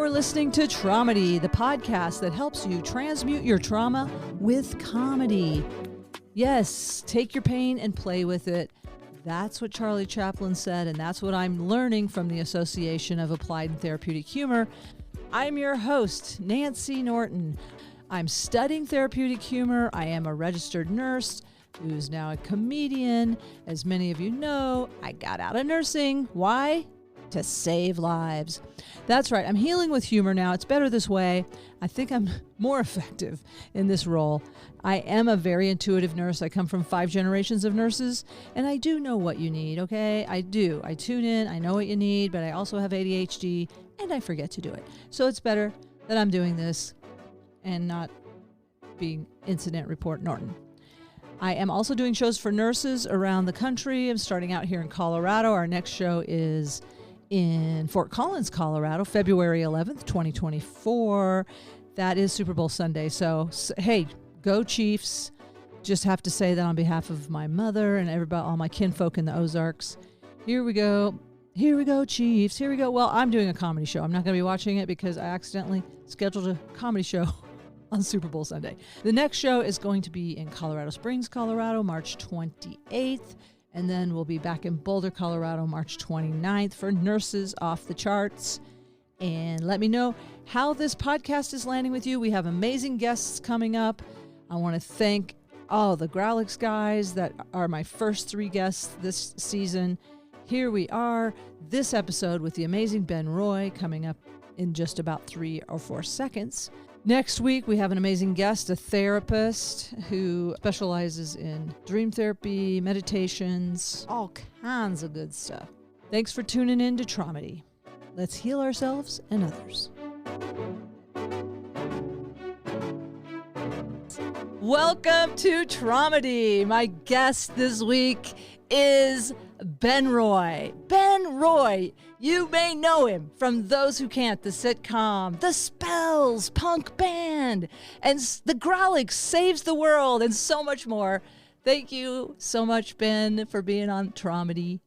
You're listening to Traumedy, the podcast that helps you transmute your trauma with comedy. Yes, take your pain and play with it. That's what Charlie Chaplin said, and that's what I'm learning from the Association of Applied and Therapeutic Humor. I'm your host, Nancy Norton. I'm studying therapeutic humor. I am a registered nurse who's now a comedian. As many of you know, I got out of nursing. Why? To save lives. That's right. I'm healing with humor now. It's better this way. I think I'm more effective in this role. I am a very intuitive nurse. I come from 5 generations of nurses, and I do know what you need, okay? I do. I tune in. I know what you need, but I also have ADHD, and I forget to do it. So it's better that I'm doing this and not being Incident Report Norton. I am also doing shows for nurses around the country. I'm starting out here in Colorado. Our next show is in Fort Collins, Colorado, February 11th, 2024. That is Super Bowl Sunday. So, hey, go Chiefs. Just have to say that on behalf of my mother and everybody, all my kinfolk in the Ozarks. Here we go. Here we go, Chiefs. Here we go. Well, I'm doing a comedy show. I'm not going to be watching it because I accidentally scheduled a comedy show on Super Bowl Sunday. The next show is going to be in Colorado Springs, Colorado, March 28th. And then we'll be back in Boulder, Colorado, March 29th for Nurses Off the Charts. And let me know how this podcast is landing with you. We have amazing guests coming up. I want to thank all the Growlix guys that are my first 3 guests this season. Here we are, this episode with the amazing Ben Roy coming up in just about 3 or 4 seconds. Next week, we have an amazing guest, a therapist who specializes in dream therapy, meditations, all kinds of good stuff. Thanks for tuning in to Traumedy. Let's heal ourselves and others. Welcome to Traumedy. My guest this week is Ben Roy. Ben Roy, you may know him from Those Who Can't, the sitcom, The Spells, punk band, and the Growlix Saves the World, and so much more. Thank you so much, Ben, for being on Traumedy.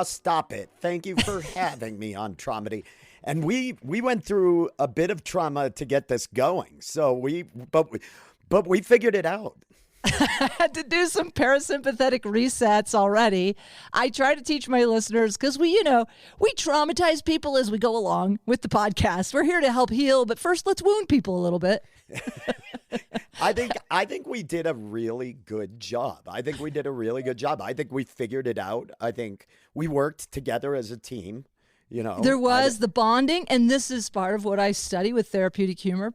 Stop it. Thank you for having me on Traumedy. And we went through a bit of trauma to get this going. So but we figured it out. I had to do some parasympathetic resets already. I try to teach my listeners because we traumatize people as we go along with the podcast. We're here to help heal, but first let's wound people a little bit. I think we did a really good job. I think we figured it out. I think we worked together as a team. There was the bonding, and this is part of what I study with therapeutic humor.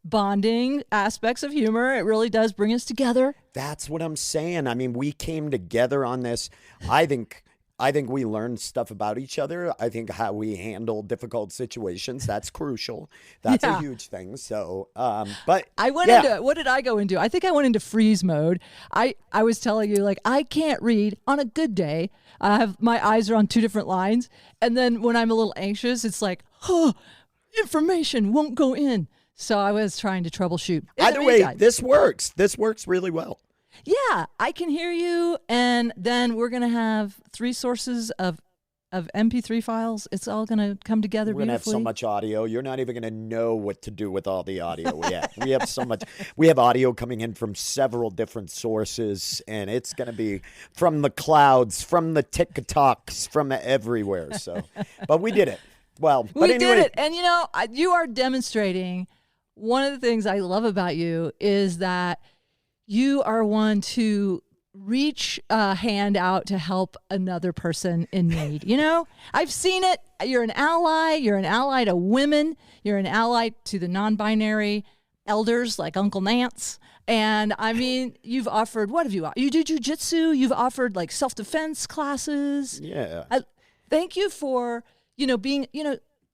Bonding aspects of humor. It really does bring us together. That's what I'm saying. I mean, we came together on this. I think we learned stuff about each other. I think how we handle difficult situations, that's crucial. That's a huge thing. So, but I went into, what did I go into? I think I went into freeze mode. I was telling you, like, I can't read on a good day. My eyes are on 2 different lines. And then when I'm a little anxious, it's like, information won't go in. So I was trying to troubleshoot. Either way, this works. This works really well. Yeah, I can hear you. And then we're going to have 3 sources of MP3 files. It's all going to come together beautifully. We're going to have so much audio. You're not even going to know what to do with all the audio we have. We have so much. We have audio coming in from several different sources, and it's going to be from the clouds, from the TikToks, from everywhere. So, but we did it. Well, but we did it. And, you are demonstrating. One of the things I love about you is that you are one to reach a hand out to help another person in need. I've seen it. You're an ally. You're an ally to women. You're an ally to the non-binary elders like Uncle Nance. And I mean, you've offered, what have you? You do Jiu-Jitsu. You've offered like self-defense classes. Yeah. Thank you for, being,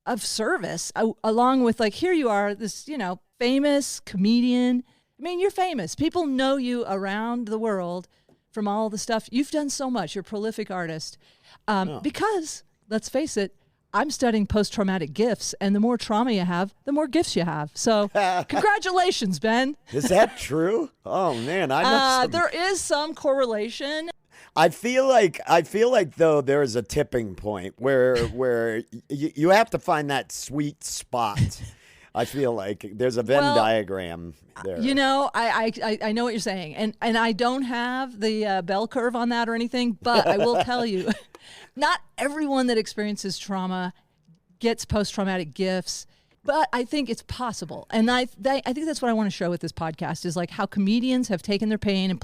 of service, along with, like, here you are, this, famous comedian. I mean, you're famous. People know you around the world from all the stuff. You've done so much. You're a prolific artist. Because, let's face it, I'm studying post-traumatic gifts, and the more trauma you have, the more gifts you have. So, congratulations, Ben. Is that true? Oh, man. There is some correlation. I feel like though there's a tipping point where you have to find that sweet spot. I feel like there's a Venn diagram there. You know, I know what you're saying, and I don't have the bell curve on that or anything, but I will tell you, not everyone that experiences trauma gets post-traumatic gifts, but I think it's possible, and I think that's what I want to show with this podcast is like how comedians have taken their pain and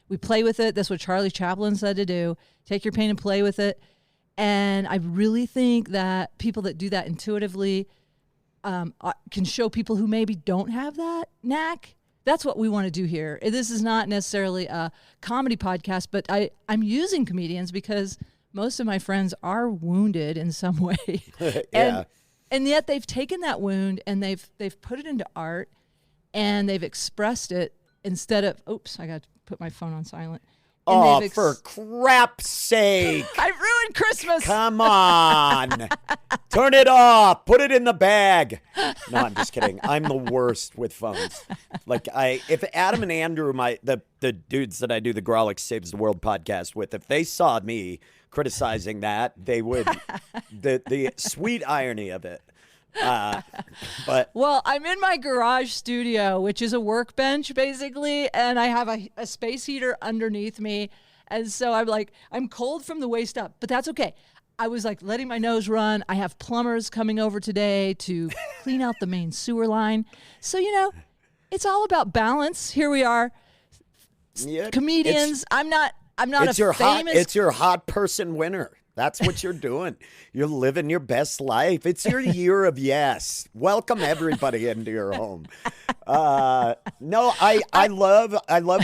we play with it. That's what Charlie Chaplin said to do: take your pain and play with it. And I really think that people that do that intuitively can show people who maybe don't have that knack. That's what we want to do here. This is not necessarily a comedy podcast, but I'm using comedians because most of my friends are wounded in some way. Yeah. And yet they've taken that wound and they've put it into art and they've expressed it instead of, oops, I got to put my phone on silent. And for crap's sake. I ruined Christmas. Come on. Turn it off. Put it in the bag. No, I'm just kidding. I'm the worst with phones. Like if Adam and Andrew, the dudes that I do the Grolix Saves the World podcast with, if they saw me criticizing that, they would. The sweet irony of it. But well, I'm in my garage studio, which is a workbench basically, and I have a space heater underneath me, and so I'm cold from the waist up, but that's okay. I was like letting my nose run. I have plumbers coming over today to clean out the main sewer line, so it's all about balance. Here we are, comedians. I'm not it's your hot person winner. That's what you're doing. You're living your best life. It's your year of yes. Welcome everybody into your home. No, I love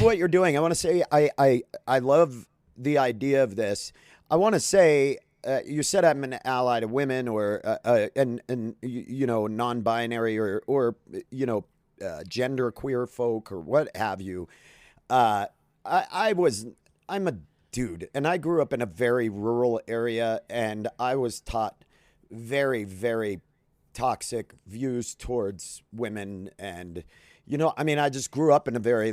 what you're doing. I want to say I love the idea of this. I want to say you said I'm an ally to women or and non-binary or gender queer folk or what have you. I'm a dude, and I grew up in a very rural area, and I was taught very, very toxic views towards women. And, I just grew up in a very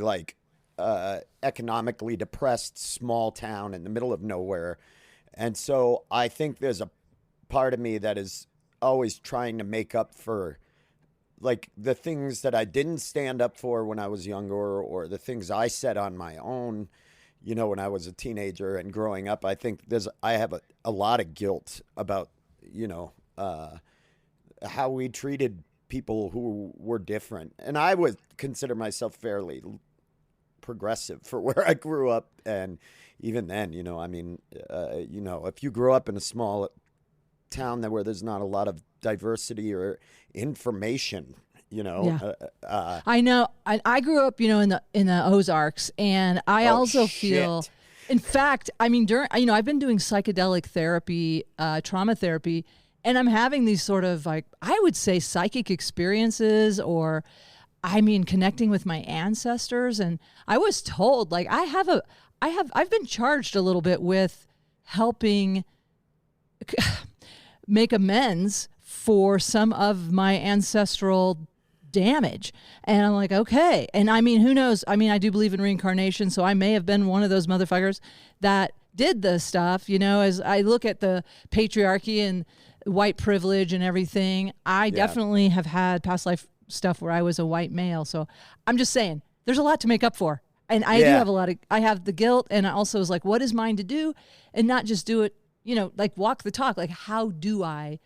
economically depressed small town in the middle of nowhere. And so I think there's a part of me that is always trying to make up for the things that I didn't stand up for when I was younger, or the things I said on my own, when I was a teenager and growing up. I think I have a lot of guilt about, how we treated people who were different. And I would consider myself fairly progressive for where I grew up. And even then, if you grow up in a small town where there's not a lot of diversity or information, Yeah. I know. I grew up, in the Ozarks, and I also feel, in fact, I've been doing psychedelic therapy, trauma therapy, and I'm having these sort of I would say psychic experiences, or connecting with my ancestors. And I was told I've been charged a little bit with helping make amends for some of my ancestral damage. And I'm like, okay. And who knows? I do believe in reincarnation, so I may have been one of those motherfuckers that did this stuff, as I look at the patriarchy and white privilege and everything. I definitely have had past life stuff where I was a white male. So I'm just saying there's a lot to make up for. And I do have I have the guilt, and I also was like, what is mine to do? And not just do it, walk the talk. How do I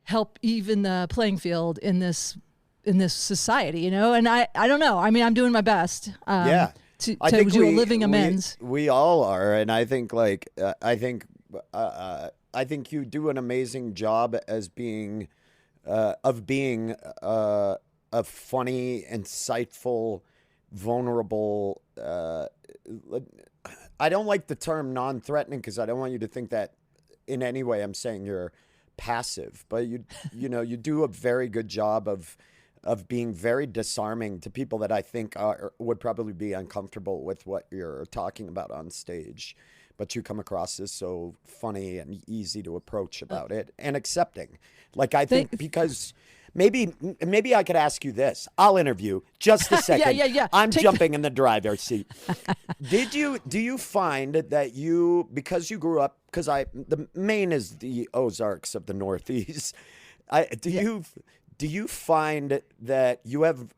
help even the playing field in this society, And I don't know. I'm doing my best. To do a living amends. We all are, and I think I think you do an amazing job as being a funny, insightful, vulnerable. I don't like the term non-threatening because I don't want you to think that in any way I'm saying you're passive, but you do a very good job of being very disarming to people that I think would probably be uncomfortable with what you're talking about on stage. But you come across as so funny and easy to approach about it and accepting. I think because maybe I could ask you this. I'll interview just a second. Yeah. I'm jumping in the driver's seat. Do you find that because you grew up, because the Maine is the Ozarks of the Northeast. Do you find that you have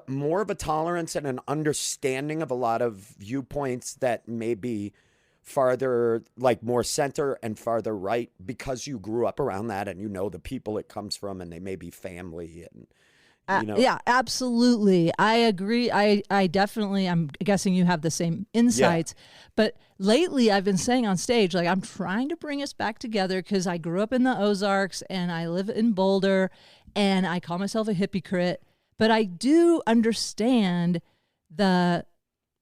more of a tolerance and an understanding of a lot of viewpoints that may be farther, like more center and farther right, because you grew up around that and you know the people it comes from and they may be family and Yeah, absolutely. I agree. I definitely, I'm guessing you have the same insights. But lately I've been saying on stage, like, I'm trying to bring us back together because I grew up in the Ozarks and I live in Boulder and I call myself a hypocrite. But I do understand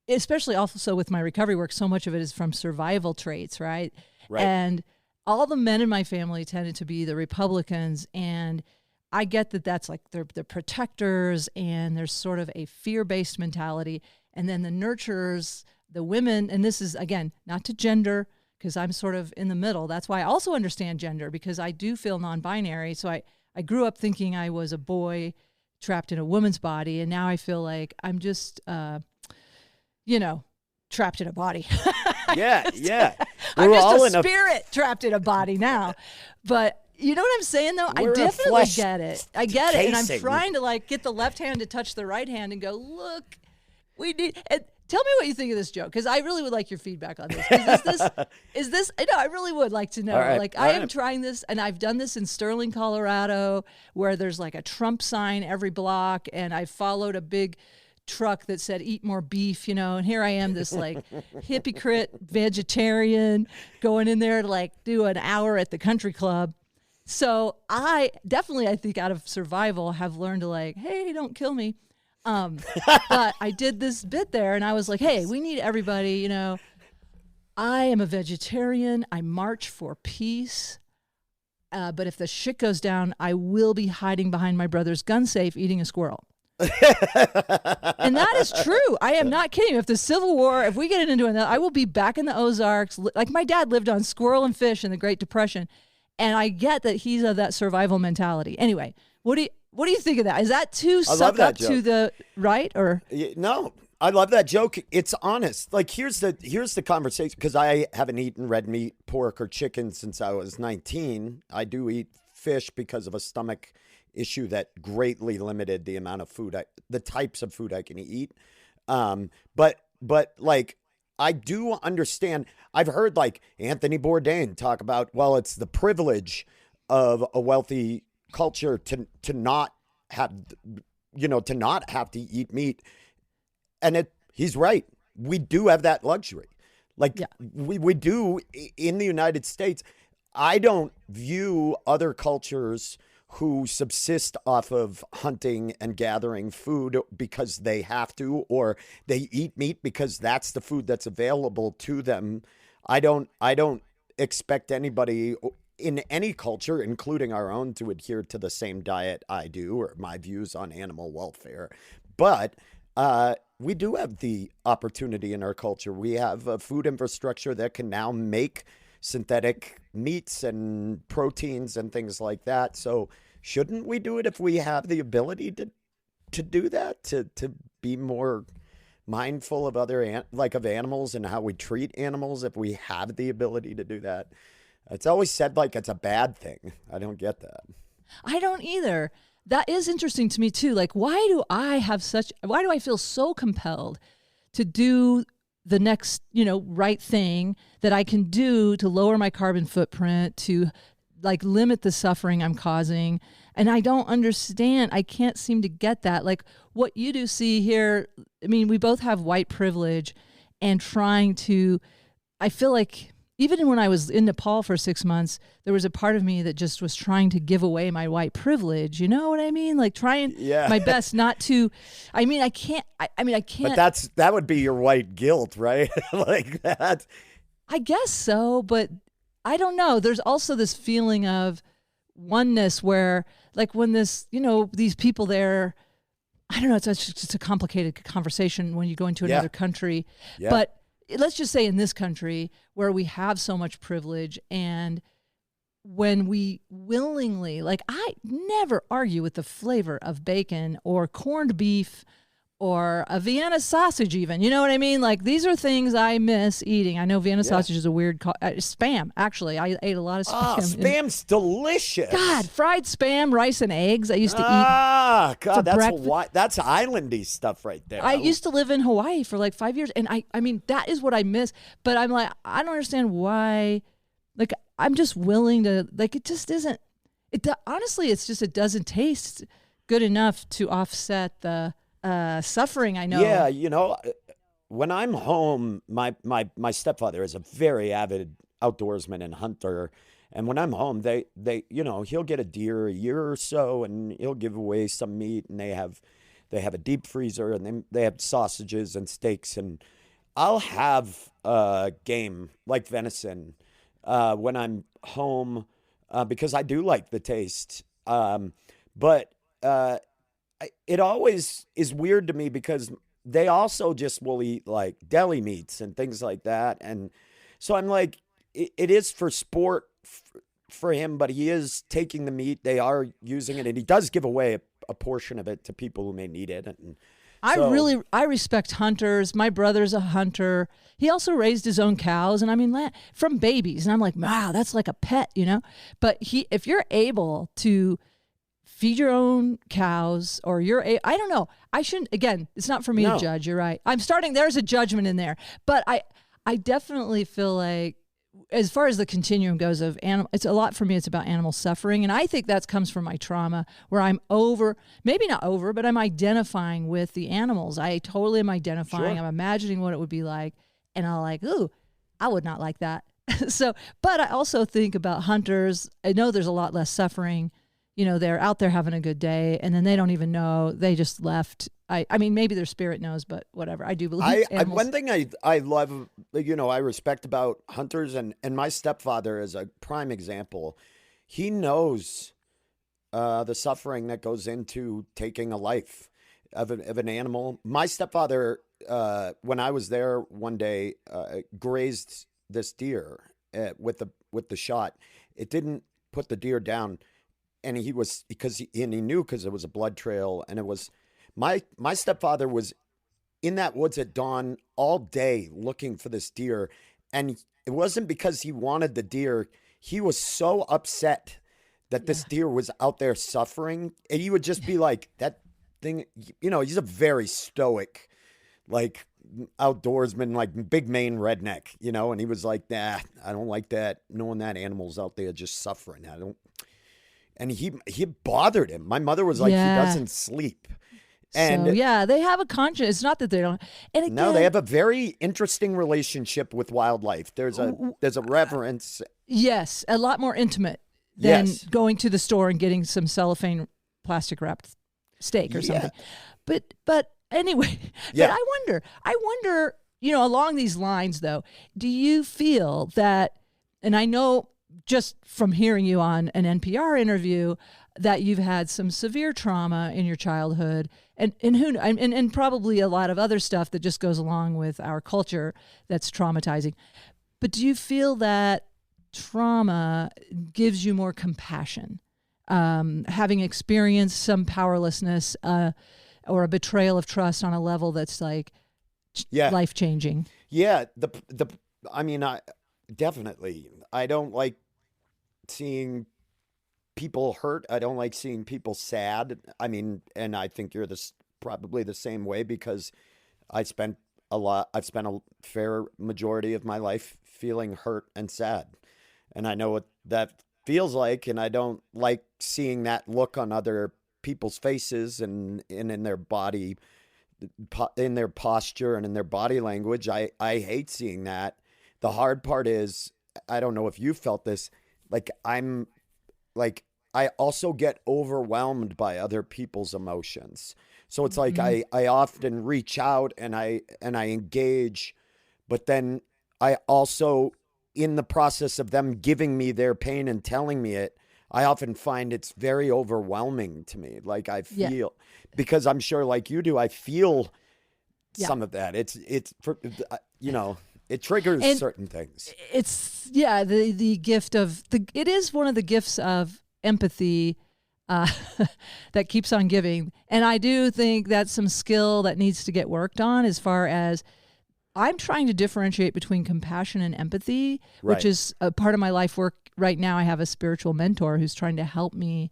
especially also with my recovery work, so much of it is from survival traits, right? And all the men in my family tended to be the Republicans, and I get that that's like they're protectors, and there's sort of a fear-based mentality. And then the nurturers, the women, and this is, again, not to gender, because I'm sort of in the middle. That's why I also understand gender, because I do feel non-binary. So I grew up thinking I was a boy trapped in a woman's body, and now I feel like I'm just, trapped in a body. Yeah. I'm just a spirit trapped in a body now. But you know what I'm saying, though? I definitely get it. I get it. And I'm trying to, like, get the left hand to touch the right hand and go, look, we need... And tell me what you think of this joke, because I really would like your feedback on this. Is this? No, I really would like to know. Right, I am trying this, and I've done this in Sterling, Colorado, where there's like a Trump sign every block, and I followed a big truck that said "Eat more beef," and here I am, this like hypocrite vegetarian, going in there to like do an hour at the country club. So I think out of survival have learned to like, hey, don't kill me. But I did this bit there, and I was like, hey, we need everybody, I am a vegetarian. I march for peace. But if the shit goes down, I will be hiding behind my brother's gun safe eating a squirrel. And that is true. I am not kidding. If the Civil War, if we get into it, I will be back in the Ozarks. Like my dad lived on squirrel and fish in the Great Depression. And I get that he's of that survival mentality. Anyway, what do you think of that? Is that too sucked up to the right, or? No, I love that joke. It's honest. Like here's the conversation, because I haven't eaten red meat, pork, or chicken since I was 19. I do eat fish because of a stomach issue that greatly limited the amount of food, the types of food I can eat. But like, I do understand. I've heard like Anthony Bourdain talk about, well, it's the privilege of a wealthy culture to not have, to not have to eat meat. And he's right. We do have that luxury. Like we do in the United States. I don't view other cultures who subsist off of hunting and gathering food because they have to, or they eat meat because that's the food that's available to them. I don't expect anybody in any culture, including our own, to adhere to the same diet I do or my views on animal welfare. But we do have the opportunity in our culture. We have a food infrastructure that can now make synthetic meats and proteins and things like that. So shouldn't we do it if we have the ability to do that, to be more mindful of of animals and how we treat animals if we have the ability to do that? It's always said like it's a bad thing. I don't get that. I don't either. That is interesting to me too. Like, why do I feel so compelled to do the next, right thing that I can do to lower my carbon footprint, to like limit the suffering I'm causing? And I don't understand. I can't seem to get that. Like what you do see here, I mean, we both have white privilege, and I feel like even when I was in Nepal for 6 months, there was a part of me that just was trying to give away my white privilege. You know what I mean? Like trying my best not to. I can't. But that would be your white guilt, right? Like that. I guess so, but I don't know. There's also this feeling of oneness where, like, when these people there, I don't know, it's a complicated conversation when you go into another country. Yeah. But let's just say in this country where we have so much privilege, and when we willingly, like, I never argue with the flavor of bacon or corned beef or a Vienna sausage even. You know what I mean? Like, these are things I miss eating. I know Vienna sausage is a weird spam, actually. I ate a lot of spam. Ah, spam's delicious. God, fried spam, rice and eggs. I used to eat. Ah, God, breakfast. That's islandy stuff right there. I used to live in Hawaii for like 5 years, and I mean, that is what I miss. But I'm like, I don't understand why. Like, I'm just willing to, like, it just isn't. Honestly, it's just, it doesn't taste good enough to offset the suffering. I know. Yeah, when I'm home, my stepfather is a very avid outdoorsman and hunter, and when I'm home, they he'll get a deer a year or so, and he'll give away some meat, and they have a deep freezer, and they have sausages and steaks, and I'll have game like venison when I'm home because I do like the taste, but. It always is weird to me because they also just will eat like deli meats and things like that. And so I'm like, it is for sport for him, but he is taking the meat. They are using it, and he does give away a portion of it to people who may need it. And I respect hunters. My brother's a hunter. He also raised his own cows, and I mean, from babies. And I'm like, wow, that's like a pet, But if you're able to feed your own cows, or I don't know. I shouldn't, again, it's not for me to judge. You're right. There's a judgment in there. But I definitely feel like, as far as the continuum goes of animal, it's a lot for me. It's about animal suffering. And I think that comes from my trauma, where I'm maybe not over, but I'm identifying with the animals. I totally am identifying. Sure. I'm imagining what it would be like. And I'm like, ooh, I would not like that. But I also think about hunters. I know there's a lot less suffering. They're out there having a good day, and then they don't even know. They just left. I mean, maybe their spirit knows, but whatever. I do believe one thing I love, I respect about hunters, and my stepfather is a prime example. He knows the suffering that goes into taking a life of an animal. My stepfather, when I was there one day, grazed this deer with the shot. It didn't put the deer down. And he knew because it was a blood trail, and it was my stepfather was in that woods at dawn all day looking for this deer, and it wasn't because he wanted the deer. He was so upset that this deer was out there suffering, and he would just be like, that thing, he's a very stoic, like, outdoorsman, like big Maine redneck, and he was like, nah, I don't like that, knowing that animal's out there just suffering. And he bothered him. My mother was like, he doesn't sleep. And they have a conscience. It's not that they don't. And again, no, they have a very interesting relationship with wildlife. There's a reverence. Yes, a lot more intimate than going to the store and getting some cellophane plastic wrapped steak or something. But anyway, but I wonder, along these lines though, do you feel that, and I know just from hearing you on an NPR interview that you've had some severe trauma in your childhood, and probably a lot of other stuff that just goes along with our culture that's traumatizing. But do you feel that trauma gives you more compassion, having experienced some powerlessness or a betrayal of trust on a level that's like life changing? Yeah, I definitely. I don't like seeing people hurt. I don't like seeing people sad. And I think you're probably the same way, because I've spent a fair majority of my life feeling hurt and sad. And I know what that feels like, and I don't like seeing that look on other people's faces and in their body, in their posture and in their body language. I hate seeing that. The hard part is, I don't know if you felt this, I also get overwhelmed by other people's emotions. So it's like I often reach out and I engage, but then I also, in the process of them giving me their pain and telling me it, I often find it's very overwhelming to me. Like, I feel, because I'm sure like you do, I feel some of that. It's It triggers And certain things. It's the gift of it is one of the gifts of empathy that keeps on giving. And I do think that's some skill that needs to get worked on, as far as I'm trying to differentiate between compassion and empathy, Right. which is a part of my life work. Right now I have a spiritual mentor who's trying to help me,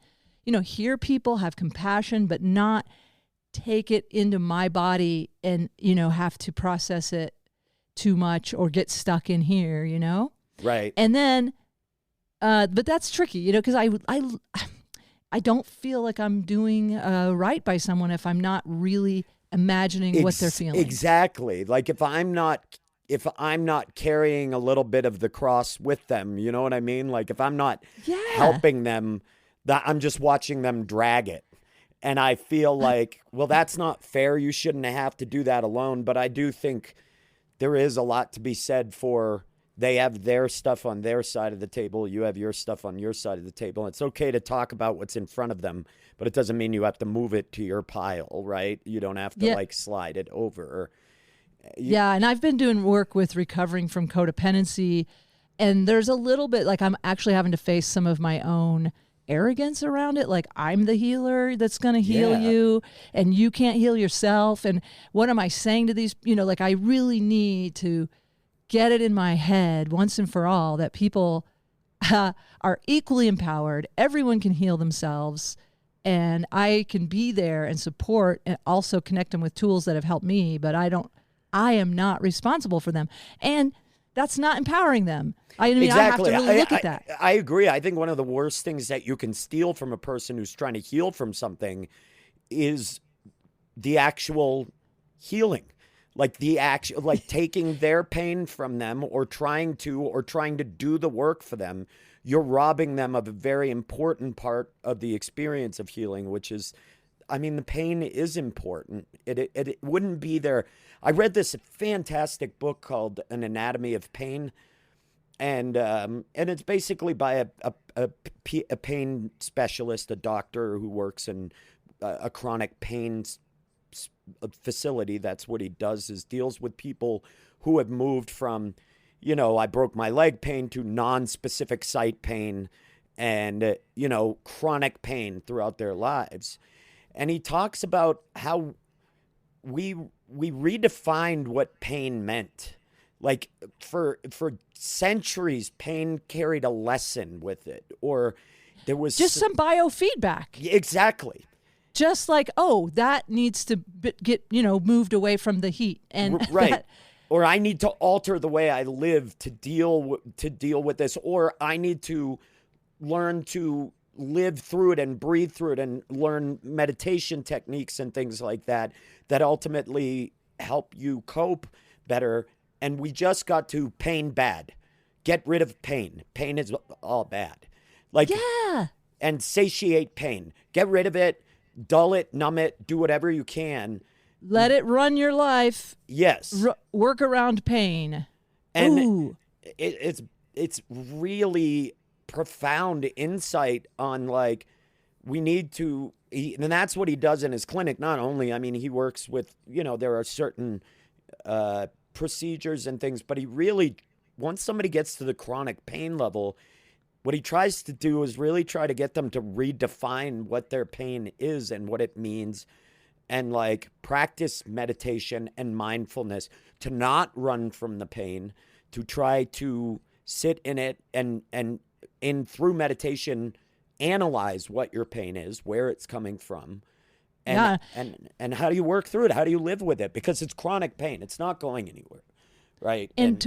hear people, have compassion, but not take it into my body and, have to process it too much or get stuck in here, Right. And then, but that's tricky, because I don't feel like I'm doing right by someone if I'm not really imagining what they're feeling. Exactly. Like if I'm not carrying a little bit of the cross with them, you know what I mean? Like if I'm not helping them, that I'm just watching them drag it. And I feel like, well, that's not fair. You shouldn't have to do that alone. But I do think there is a lot to be said for they have their stuff on their side of the table. You have your stuff on your side of the table. It's okay to talk about what's in front of them, but it doesn't mean you have to move it to your pile, right? You don't have to slide it over. And I've been doing work with recovering from codependency, and there's a little bit like I'm actually having to face some of my own arrogance around it. Like I'm the healer that's going to heal you and you can't heal yourself. And what am I saying to these, like I really need to get it in my head once and for all that people are equally empowered. Everyone can heal themselves, and I can be there and support and also connect them with tools that have helped me, but I am not responsible for them. And that's not empowering them. Exactly. I have to really look at that. I agree. I think one of the worst things that you can steal from a person who's trying to heal from something is the actual healing. Like taking their pain from them or trying to do the work for them. You're robbing them of a very important part of the experience of healing, which is, the pain is important. It wouldn't be there. I read this fantastic book called An Anatomy of Pain. And it's basically by a pain specialist, a doctor who works in a chronic pain facility. That's what he does, is deals with people who have moved from, I broke my leg pain to non-specific site pain and, chronic pain throughout their lives. And he talks about how we redefined what pain meant. Like for centuries, pain carried a lesson with it, or there was just some biofeedback. Exactly. Just like, that needs to get moved away from the heat, and right. Or I need to alter the way I live to deal with this, or I need to learn to live through it and breathe through it and learn meditation techniques and things like that ultimately help you cope better. And we just got to pain bad. Get rid of pain. Pain is all bad. And satiate pain. Get rid of it, dull it, numb it, do whatever you can. Let it run your life. Yes. Work around pain. And it's really profound insight on we need to, and that's what he does in his clinic. Not only, he works with, there are certain procedures and things, but he really, once somebody gets to the chronic pain level, what he tries to do is really try to get them to redefine what their pain is and what it means, and practice meditation and mindfulness to not run from the pain, to try to sit in it and through meditation analyze what your pain is, where it's coming from. And how do you work through it? How do you live with it? Because it's chronic pain. It's not going anywhere, right? And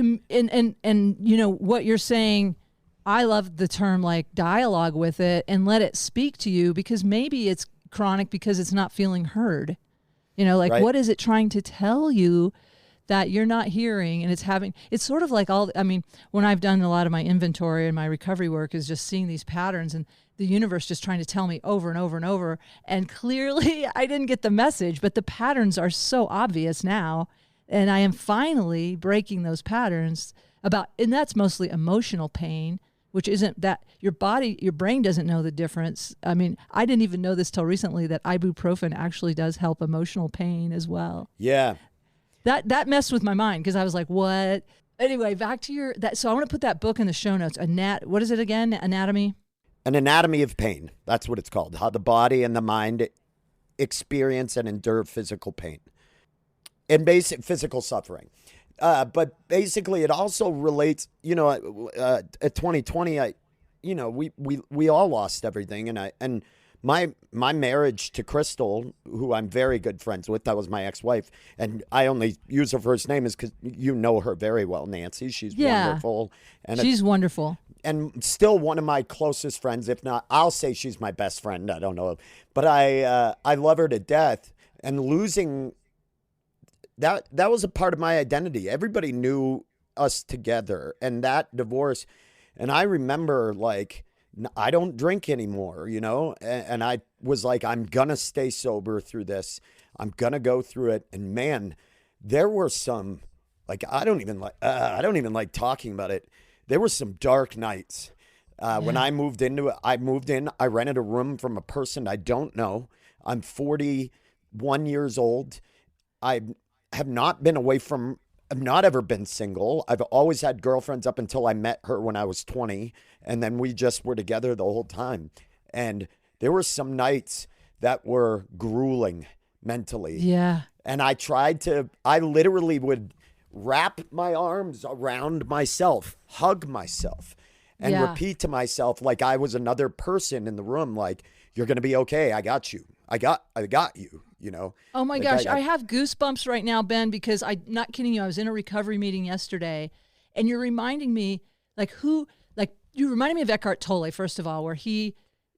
what you're saying, I love the term dialogue with it and let it speak to you, because maybe it's chronic because it's not feeling heard. Right. What is it trying to tell you that you're not hearing? And it's sort of like when I've done a lot of my inventory and my recovery work, is just seeing these patterns and the universe just trying to tell me over and over and over. And clearly I didn't get the message, but the patterns are so obvious now. And I am finally breaking those patterns and that's mostly emotional pain, which isn't that your brain doesn't know the difference. I didn't even know this till recently, that ibuprofen actually does help emotional pain as well. Yeah. That messed with my mind, because I was like, what? Anyway, back to so I want to put that book in the show notes. What is it again? Anatomy? An Anatomy of Pain. That's what it's called. How the body and the mind experience and endure physical pain and basic physical suffering. But basically, it also relates, at 2020, we all lost everything. And my marriage to Crystal, who I'm very good friends with, that was my ex-wife. And I only use her first name is because you know her very well, Nancy. She's wonderful. And she's wonderful. And still one of my closest friends. If not, I'll say she's my best friend. I don't know. But I love her to death. And losing that was a part of my identity. Everybody knew us together, and that divorce. And I remember, like, I don't drink anymore, and I was like, I'm gonna stay sober through this. I'm gonna go through it. And man, there were some, like, I don't even like talking about it. There were some dark nights. When I moved into it, I rented a room from a person I don't know. I'm 41 years old. I have not been away from, I've not ever been single. I've always had girlfriends up until I met her when I was 20. And then we just were together the whole time. And there were some nights that were grueling mentally. Yeah. And I literally would wrap my arms around myself, hug myself, and repeat to myself like I was another person in the room, like, you're going to be okay. I got you. I got you. Oh my gosh, I have goosebumps right now, Ben, because I'm not kidding you. I was in a recovery meeting yesterday, and you're reminding me, you reminded me of Eckhart Tolle, first of all, where he,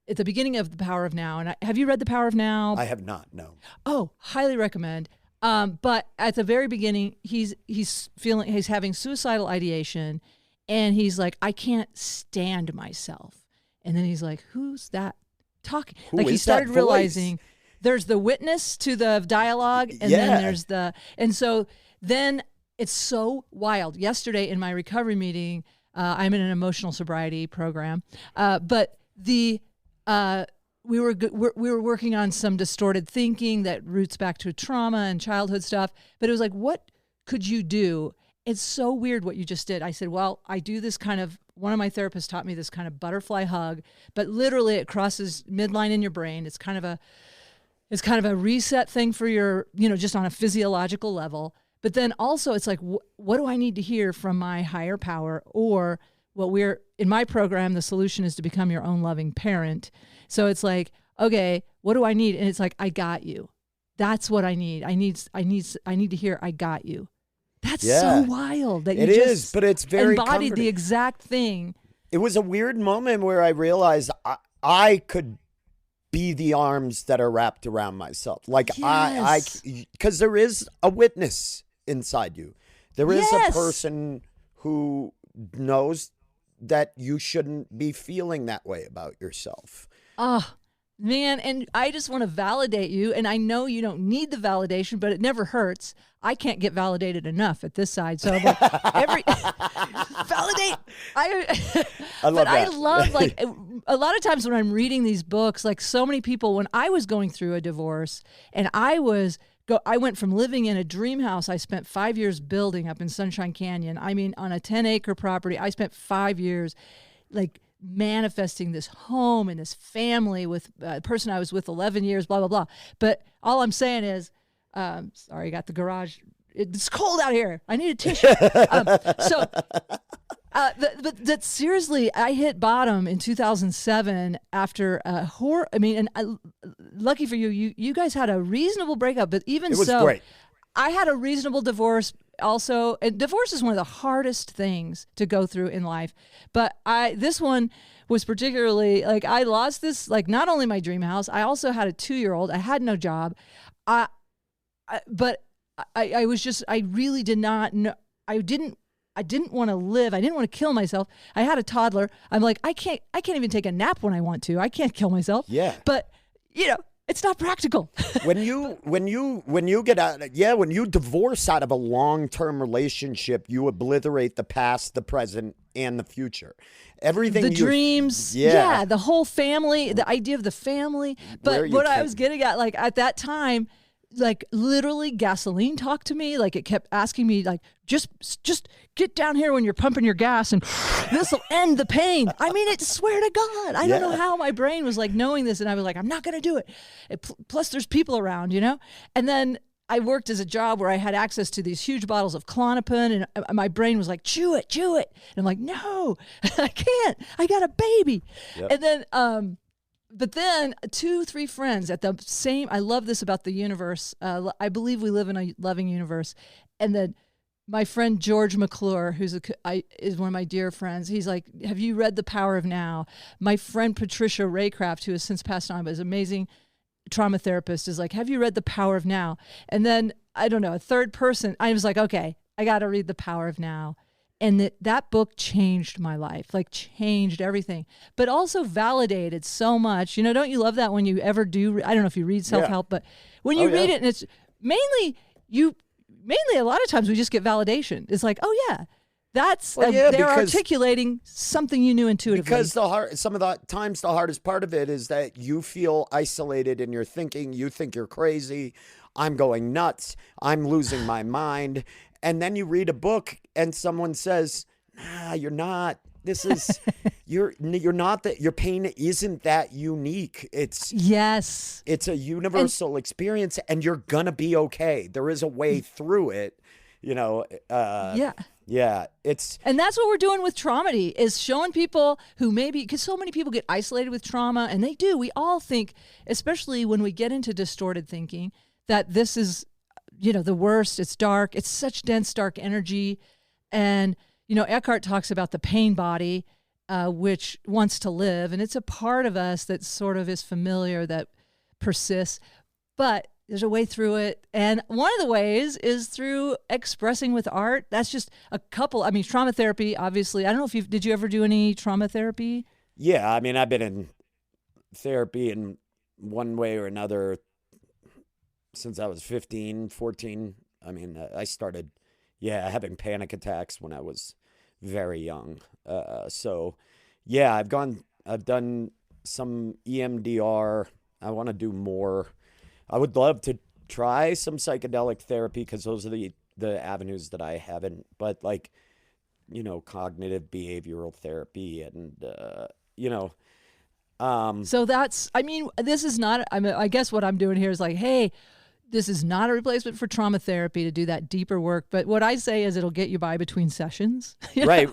at the beginning of The Power of Now, and have you read The Power of Now? I have not, no. Oh, highly recommend. But at the very beginning, he's having suicidal ideation, and he's like, I can't stand myself. And then he's like, who's that talking? He started realizing there's the witness to the dialogue, and then so then it's so wild. Yesterday in my recovery meeting, I'm in an emotional sobriety program, but we were working on some distorted thinking that roots back to trauma and childhood stuff. But it was like, what could you do? It's so weird what you just did. I said, well, I do this kind of, one of my therapists taught me this kind of butterfly hug, but literally it crosses midline in your brain. It's kind of a reset thing for your, just on a physiological level. But then also it's like, what do I need to hear from my higher power? Or in my program, the solution is to become your own loving parent. So it's like, okay, what do I need? And it's like, I got you. That's what I need. I need to hear, I got you. That's so wild that you just but it's very embodied comforting. the exact thing. It was a weird moment where I realized I could be the arms that are wrapped around myself. Like because there is a witness inside you. There is a person who knows that you shouldn't be feeling that way about yourself. Oh, man, and I just want to validate you, and I know you don't need the validation, but it never hurts. I can't get validated enough at this side, so like, validate. I love that. I love, like, a lot of times when I'm reading these books, like so many people, when I was going through a divorce, and I went from living in a dream house I spent 5 years building up in Sunshine Canyon. I mean, on a 10-acre property, I spent 5 years, like, manifesting this home and this family with a person I was with 11 years, blah, blah, blah. But all I'm saying is, sorry, I got the garage. It's cold out here. I need a tissue. But seriously, I hit bottom in 2007 after a horror. I mean, and lucky for you, you guys had a reasonable breakup, but even it was great. I had a reasonable divorce also. And divorce is one of the hardest things to go through in life. But this one was particularly, like, I lost this, like, not only my dream house, I also had a 2-year-old. I had no job. But I was just, I really did not know. I didn't want to live. I didn't want to kill myself. I had a toddler. I'm like, I can't even take a nap when I want to. I can't kill myself. Yeah. But, it's not practical. when you get out, when you divorce out of a long-term relationship, you obliterate the past, the present, and the future. Everything, the dreams, the whole family, the idea of the family. But what I was getting at, like, at that time, like literally gasoline talked to me. Like it kept asking me like, just get down here when you're pumping your gas and this will end the pain. I mean, it, swear to God, I don't know how my brain was like knowing this. And I was like, I'm not going to do it. Plus there's people around, you know? And then I worked as a job where I had access to these huge bottles of Klonopin, and my brain was like, chew it. And I'm like, no, I can't. I got a baby. Yep. And then, but then 2-3 friends at the same, I love this about the universe. I believe we live in a loving universe. And then my friend George McClure, who's is one of my dear friends, he's like, have you read The Power of Now? My friend Patricia Raycraft, who has since passed on, but is amazing trauma therapist, is like, have you read The Power of Now? And then, I don't know, a third person, I was like, okay, I got to read The Power of Now. And that book changed my life, like changed everything, but also validated so much. You know, don't you love that when you ever do? I don't know if you read self-help, but when you read it, and it's mainly a lot of times we just get validation. It's like, oh yeah, that's they're articulating something you knew intuitively. Because some of the times the hardest part of it is that you feel isolated in your thinking. You think you're crazy. I'm going nuts. I'm losing my mind. And then you read a book and someone says, nah, you're not. This is, you're not that, your pain isn't that unique. It's a universal experience, and you're going to be okay. There is a way through it, you know. Yeah. And that's what we're doing with Traumedy, is showing people who maybe, because so many people get isolated with trauma, and they do. We all think, especially when we get into distorted thinking, that this is, you know, the worst. It's dark. It's such dense, dark energy. And, you know, Eckhart talks about the pain body, which wants to live. And it's a part of us that sort of is familiar, that persists. But there's a way through it. And one of the ways is through expressing with art. That's just a couple. I mean, trauma therapy, obviously. I don't know if did you ever do any trauma therapy? Yeah. I mean, I've been in therapy in one way or another since I was 15, 14. I mean, I started, having panic attacks when I was very young. So yeah, I've done some EMDR. I want to do more. I would love to try some psychedelic therapy, because those are the avenues that I haven't, but like, you know, cognitive behavioral therapy and, you know, so that's, I mean, this is not, I guess what I'm doing here is like, hey, this is not a replacement for trauma therapy to do that deeper work. But what I say is it'll get you by between sessions. Right.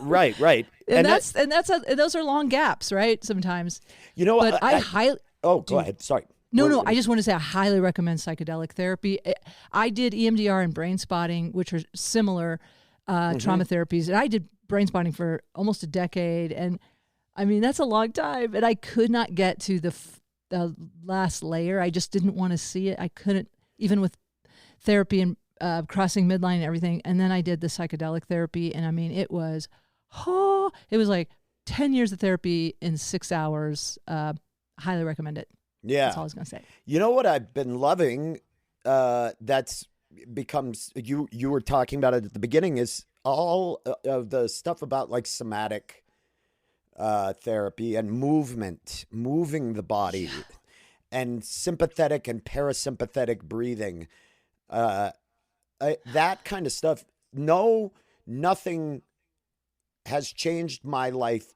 And those are long gaps, right? Sometimes. You know what? But I highly. Oh, go ahead. Sorry. No. I just want to say I highly recommend psychedelic therapy. I did EMDR and brain spotting, which are similar trauma therapies. And I did brain spotting for almost a decade. And I mean, that's a long time. And I could not get to the last layer. I just didn't want to see it. I couldn't, even with therapy and crossing midline and everything. And then I did the psychedelic therapy. And I mean, it was like 10 years of therapy in 6 hours. Highly recommend it. Yeah. That's all I was going to say. You know what I've been loving, that's becomes, you were talking about it at the beginning, is all of the stuff about like somatic therapy and moving the body. Yeah. And sympathetic and parasympathetic breathing, that kind of stuff. Nothing has changed my life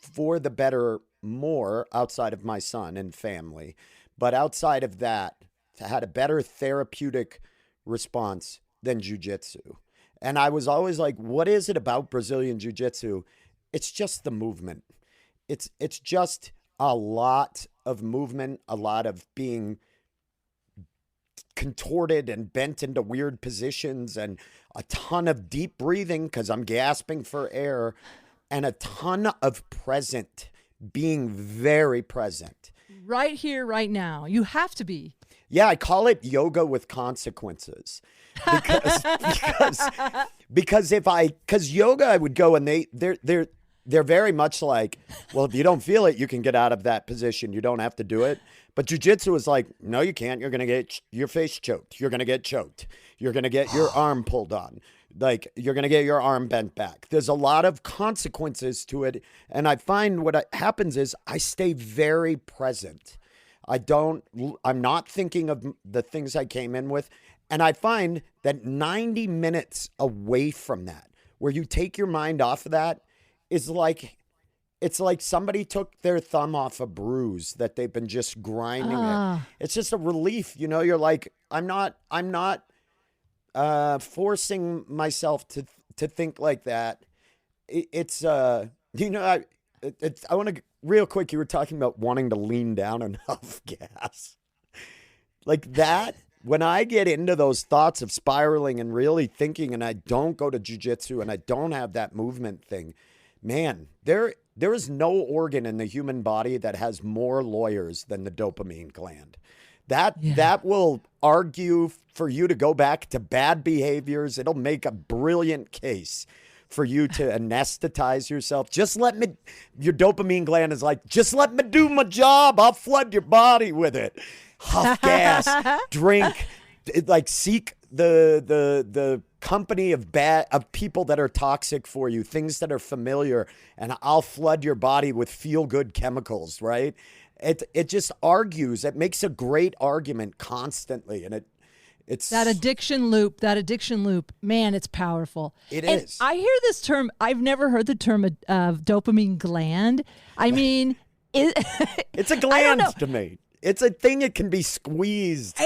for the better more outside of my son and family. But outside of that, I had a better therapeutic response than jiu-jitsu. And I was always like, what is it about Brazilian jiu-jitsu? It's just the movement. It's just a lot of movement, a lot of being contorted and bent into weird positions, and a ton of deep breathing because I'm gasping for air, and a ton of being very present. Right here, right now. You have to be. Yeah, I call it yoga with consequences. Because yoga, I would go and they're very much like, well, if you don't feel it, you can get out of that position. You don't have to do it. But jiu-jitsu is like, no, you can't. You're going to get your face choked. You're going to get choked. You're going to get your arm pulled on. Like, you're going to get your arm bent back. There's a lot of consequences to it. And I find what happens is I stay very present. I'm not thinking of the things I came in with. And I find that 90 minutes away from that, where you take your mind off of that, is like, it's like somebody took their thumb off a bruise that they've been just grinding it. It's just a relief. You know, you're like, I'm not forcing myself to think like that. It's you know, I want to real quick. You were talking about wanting to lean down enough gas, like that. When I get into those thoughts of spiraling and really thinking, and I don't go to jiu-jitsu and I don't have that movement thing, man, there is no organ in the human body that has more lawyers than the dopamine gland. That will argue for you to go back to bad behaviors. It'll make a brilliant case for you to anesthetize yourself. Just let me, your dopamine gland is like, just let me do my job. I'll flood your body with it. Huff gas, drink, like seek the company of people that are toxic for you, things that are familiar, and I'll flood your body with feel-good chemicals, right? It just argues. It makes a great argument constantly, and it's that addiction loop. Man, it's powerful. It and is. I hear this term. I've never heard the term of dopamine gland. I mean, it's a gland to me. It's a thing that can be squeezed.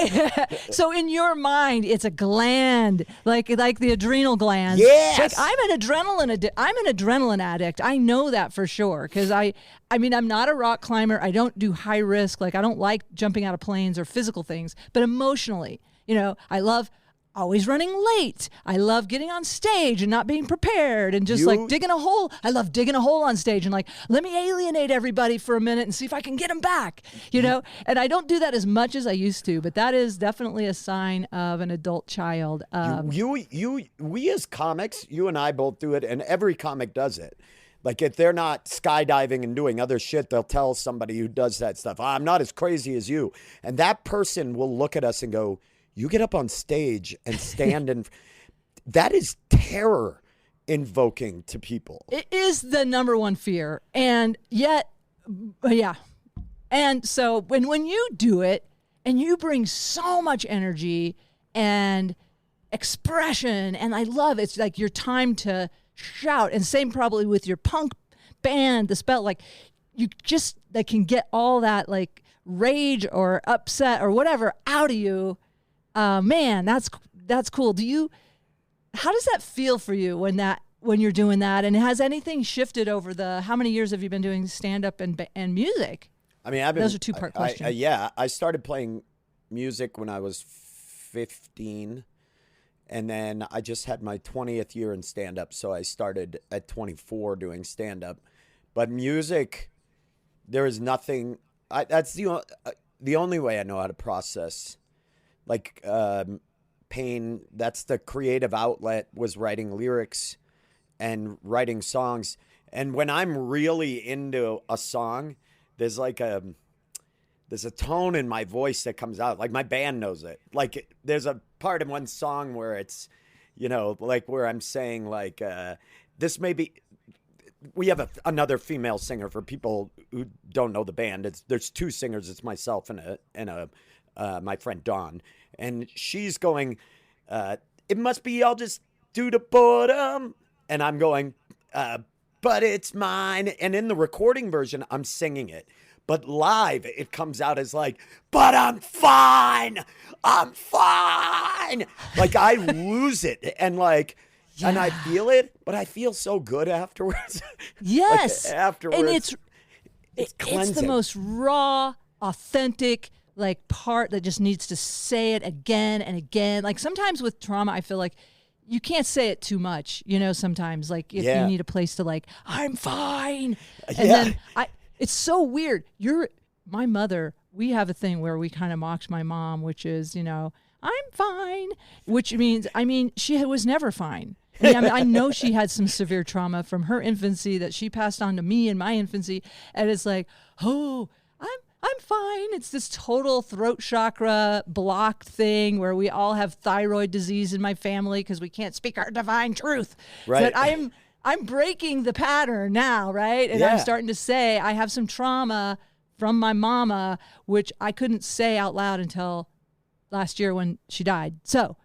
So in your mind, it's a gland, like the adrenal glands. Yes. Like I'm an adrenaline addict. I know that for sure because I mean, I'm not a rock climber. I don't do high risk. Like I don't like jumping out of planes or physical things. But emotionally, you know, I love always running late. I love getting on stage and not being prepared and just like digging a hole. I love digging a hole on stage and like, let me alienate everybody for a minute and see if I can get them back, you know? And I don't do that as much as I used to, but that is definitely a sign of an adult child. We as comics, you and I both do it, and every comic does it. Like if they're not skydiving and doing other shit, they'll tell somebody who does that stuff, I'm not as crazy as you. And that person will look at us and go, you get up on stage and stand and that is terror invoking to people. It is the number one fear. And yet, yeah. And so when you do it and you bring so much energy and expression, and I love it's like your time to shout, and same probably with your punk band, the spell, like you just like can get all that like rage or upset or whatever out of you. Man, that's cool. How does that feel for you when you're doing that? And has anything shifted over how many years have you been doing stand-up and music? I mean, those are two-part questions. I started playing music when I was 15, and then I just had my 20th year in stand-up, so I started at 24 doing stand-up. But music, there is nothing. That's the only way I know how to process. Like pain, that's the creative outlet, was writing lyrics and writing songs. And when I'm really into a song, there's a tone in my voice that comes out. Like my band knows it. Like there's a part in one song where it's, you know, like where I'm saying like, this may be, we have another female singer for people who don't know the band. There's two singers. It's myself and my friend Dawn. And she's going, it must be all just due to boredom. And I'm going, but it's mine. And in the recording version, I'm singing it. But live, it comes out as like, but I'm fine. I'm fine. Like I lose it. And like, and I feel it, but I feel so good afterwards. Yes. Like afterwards. And it's the most raw, authentic, like part that just needs to say it again and again. Like sometimes with trauma, I feel like you can't say it too much, you know, sometimes like if you need a place to like, I'm fine. And then it's so weird. My mother, we have a thing where we kind of mocked my mom, which is, you know, I'm fine, which means, she was never fine. I know she had some severe trauma from her infancy that she passed on to me in my infancy. And it's like, oh, I'm fine. It's this total throat chakra blocked thing where we all have thyroid disease in my family because we can't speak our divine truth. Right. But I'm breaking the pattern now, right? And I'm starting to say I have some trauma from my mama, which I couldn't say out loud until last year when she died. So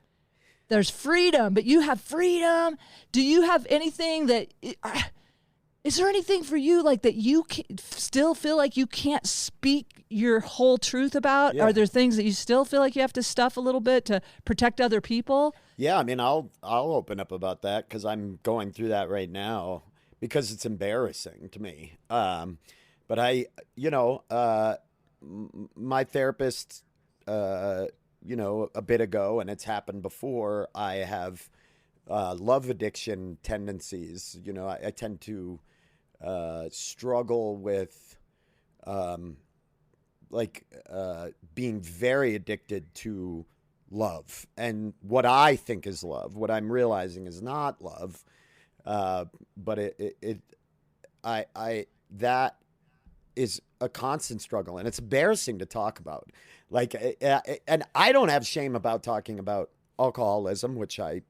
there's freedom, but you have freedom. Do you have anything that, is there anything for you like that you still feel like you can't speak your whole truth about? Yeah. Are there things that you still feel like you have to stuff a little bit to protect other people? Yeah, I mean, I'll open up about that because I'm going through that right now because it's embarrassing to me. But my therapist, a bit ago, and it's happened before, I have love addiction tendencies. I tend to struggle with being very addicted to love, and what I think is love, what I'm realizing is not love. But that is a constant struggle, and it's embarrassing to talk about. And I don't have shame about talking about alcoholism, which I've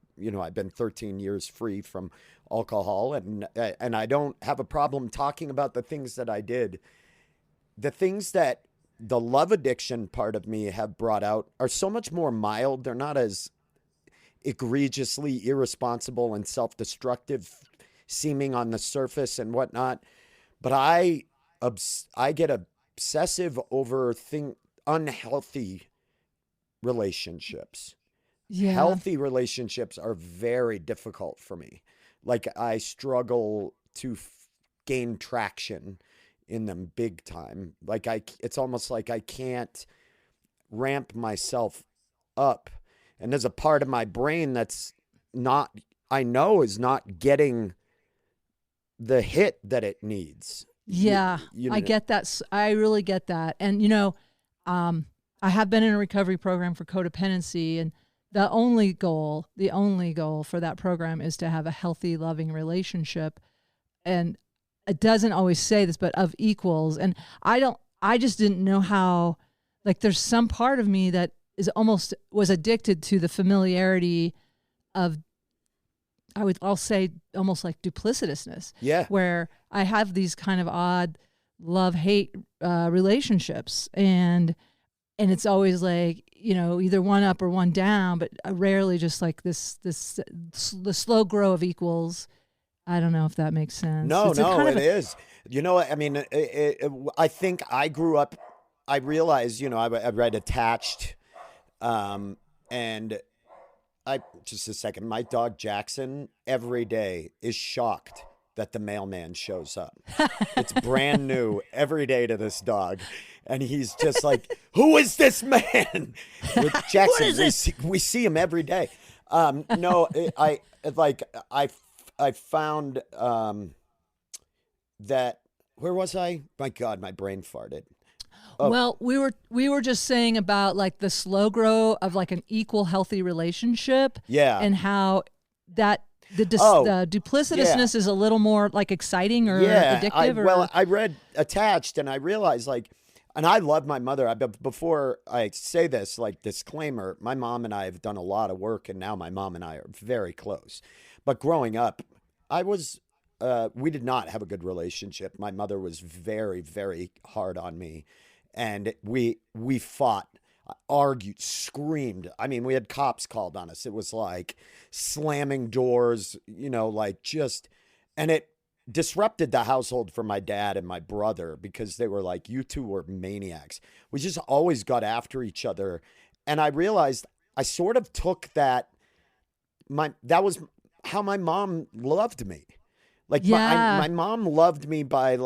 been 13 years free from alcohol, and I don't have a problem talking about the things that I did. The things that the love addiction part of me have brought out are so much more mild. They're not as egregiously irresponsible and self-destructive seeming on the surface and whatnot. But I get obsessive over unhealthy relationships. Yeah. Healthy relationships are very difficult for me. Like, I struggle to gain traction in them big time. It's almost like I can't ramp myself up. And there's a part of my brain that's I know is not getting the hit that it needs. Yeah, I get that. I really get that. And, I have been in a recovery program for codependency, and the only goal for that program is to have a healthy, loving relationship. And it doesn't always say this, but of equals. And I just didn't know how, there's some part of me that was addicted to the familiarity of, I'll say almost like duplicitousness. Yeah. Where I have these kind of odd love-hate relationships, and it's always either one up or one down, but rarely just like the slow grow of equals. I don't know if that makes sense. No, it is. I mean, I think I grew up, I realized, I read Attached, and just a second, my dog Jackson every day is shocked that the mailman shows up. It's brand new every day to this dog. And he's just like, who is this man? With Jackson, we see him every day. I found that, where was I? My God, my brain farted. Oh. Well, we were just saying about the slow grow of an equal healthy relationship. Yeah. And how that the duplicitousness is a little more exciting or addictive. I read Attached, and I realized and I love my mother. Before I say this, disclaimer, my mom and I have done a lot of work, and now my mom and I are very close. But growing up, we did not have a good relationship. My mother was very, very hard on me. And we fought, argued, screamed. I mean, we had cops called on us. It was like slamming doors, and it disrupted the household for my dad and my brother because they were like, you two were maniacs. We just always got after each other. And I realized I sort of took that was how my mom loved me. My mom loved me by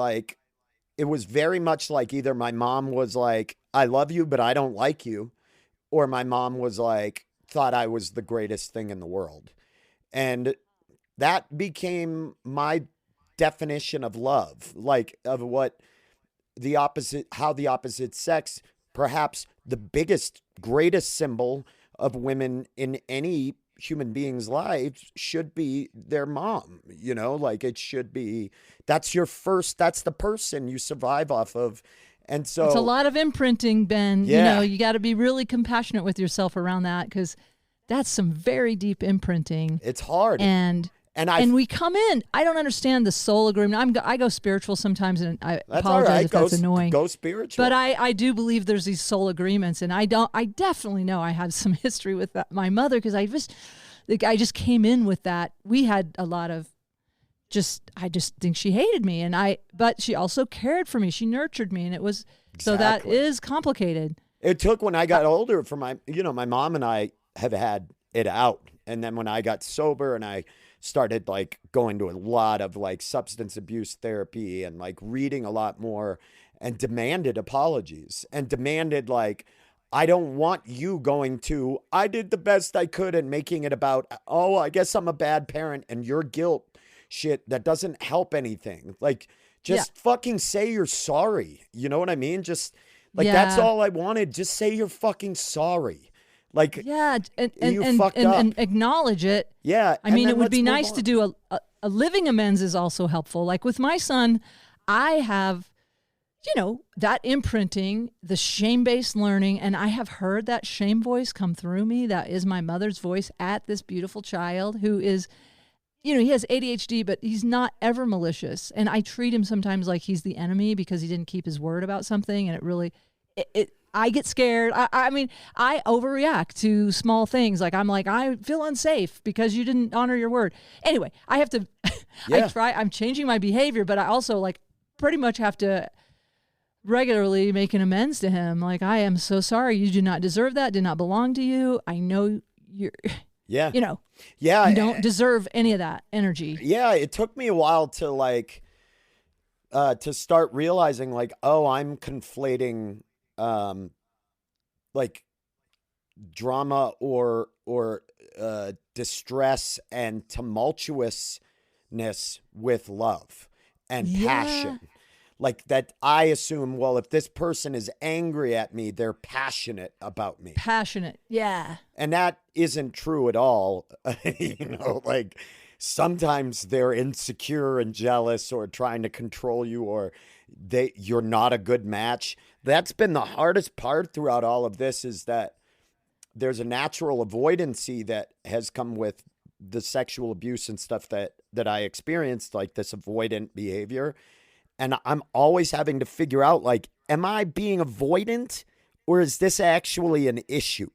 it was very much either my mom was like, I love you, but I don't like you. Or my mom was thought I was the greatest thing in the world. And that became my definition of love, of what how the opposite sex, perhaps the biggest, greatest symbol of women in any human being's life should be their mom. It should be, that's the person you survive off of. And so it's a lot of imprinting, Ben. Yeah. You got to be really compassionate with yourself around that, because that's some very deep imprinting. It's hard. And And we come in. I don't understand the soul agreement. I go spiritual sometimes, and I apologize if that's annoying. Go spiritual. But I do believe there's these soul agreements, and I definitely know I have some history with my mother, because I just came in with that. We had a lot of I just think she hated me, but she also cared for me. She nurtured me, and it was so that is complicated. It took, when I got older, for my mom and I have had it out, and then when I got sober and I started like going to a lot of like substance abuse therapy and like reading a lot more, and demanded apologies and demanded like, I don't want you going to, I did the best I could, and making it about, oh, I guess I'm a bad parent and your guilt shit that doesn't help anything. Like, just fucking say you're sorry. You know what I mean? Just like, that's all I wanted. Just say you're fucking sorry. Like, and acknowledge it. Yeah. I mean, it would be nice to do a living amends is also helpful. Like with my son, I have, that imprinting, the shame-based learning, and I have heard that shame voice come through me. That is my mother's voice at this beautiful child who is, he has ADHD, but he's not ever malicious. And I treat him sometimes like he's the enemy because he didn't keep his word about something. And it really, I get scared. I mean, I overreact to small things. Like, I feel unsafe because you didn't honor your word. Anyway, I have to, I'm changing my behavior, but I also like pretty much have to regularly make an amends to him. Like, I am so sorry. You do not deserve that. Did not belong to you. I know you're, you don't deserve any of that energy. Yeah. It took me a while to like, to start realizing like, oh, I'm conflating, like drama or distress and tumultuousness with love and passion. Like that, I assume, well, if this person is angry at me, they're passionate about me. Passionate, yeah. And that isn't true at all. Like sometimes they're insecure and jealous or trying to control you, or you're not a good match. That's been the hardest part throughout all of this, is that there's a natural avoidancy that has come with the sexual abuse and stuff that I experienced, like this avoidant behavior. And I'm always having to figure out, like, am I being avoidant, or is this actually an issue?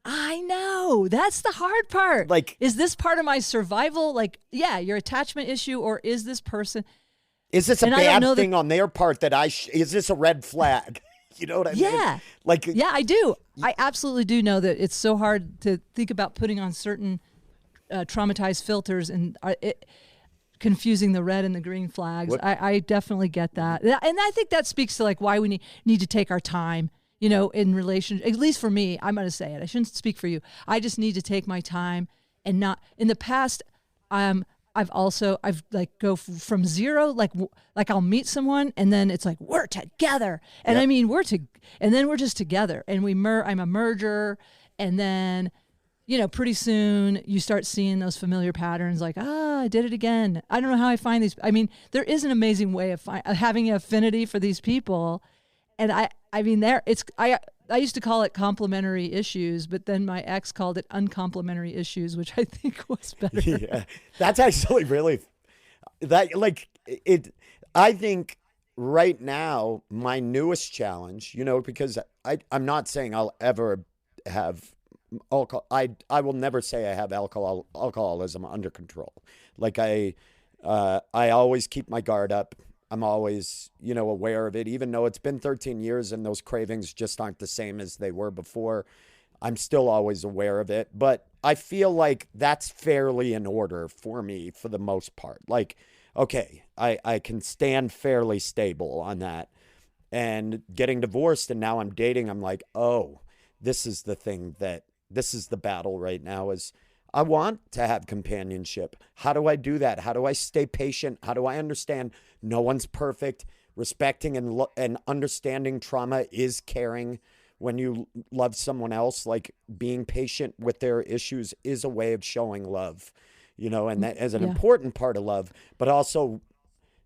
I know. That's the hard part. Like, is this part of my survival? Like, your attachment issue, or is this person... Is this a bad thing on their part that is this a red flag? You know what I mean? Yeah. Like, yeah, I do. I absolutely do know that it's so hard to think about putting on certain traumatized filters and confusing the red and the green flags. I definitely get that. And I think that speaks to like why we need to take our time, in relation, at least for me. I'm going to say it. I shouldn't speak for you. I just need to take my time and not, in the past, I've like go from zero, like I'll meet someone and then it's like, we're together. And I mean, and then we're just together, and I'm a merger. And then, pretty soon you start seeing those familiar patterns, like, I did it again. I don't know how I find these. I mean, there is an amazing way of having an affinity for these people. And I mean, I used to call it complementary issues, but then my ex called it uncomplimentary issues, which I think was better. Yeah, that's actually really I think right now my newest challenge, because I'm not saying I'll ever have alcohol. I will never say I have alcoholism under control. Like I always keep my guard up. I'm always, aware of it, even though it's been 13 years and those cravings just aren't the same as they were before. I'm still always aware of it, but I feel like that's fairly in order for me for the most part. Like, okay, I can stand fairly stable on that. And getting divorced and now I'm dating, I'm like, oh, this is the battle right now, is I want to have companionship. How do I do that? How do I stay patient? How do I understand no one's perfect? Respecting and understanding trauma is caring. When you love someone else, like being patient with their issues is a way of showing love, and that is an important part of love. But also,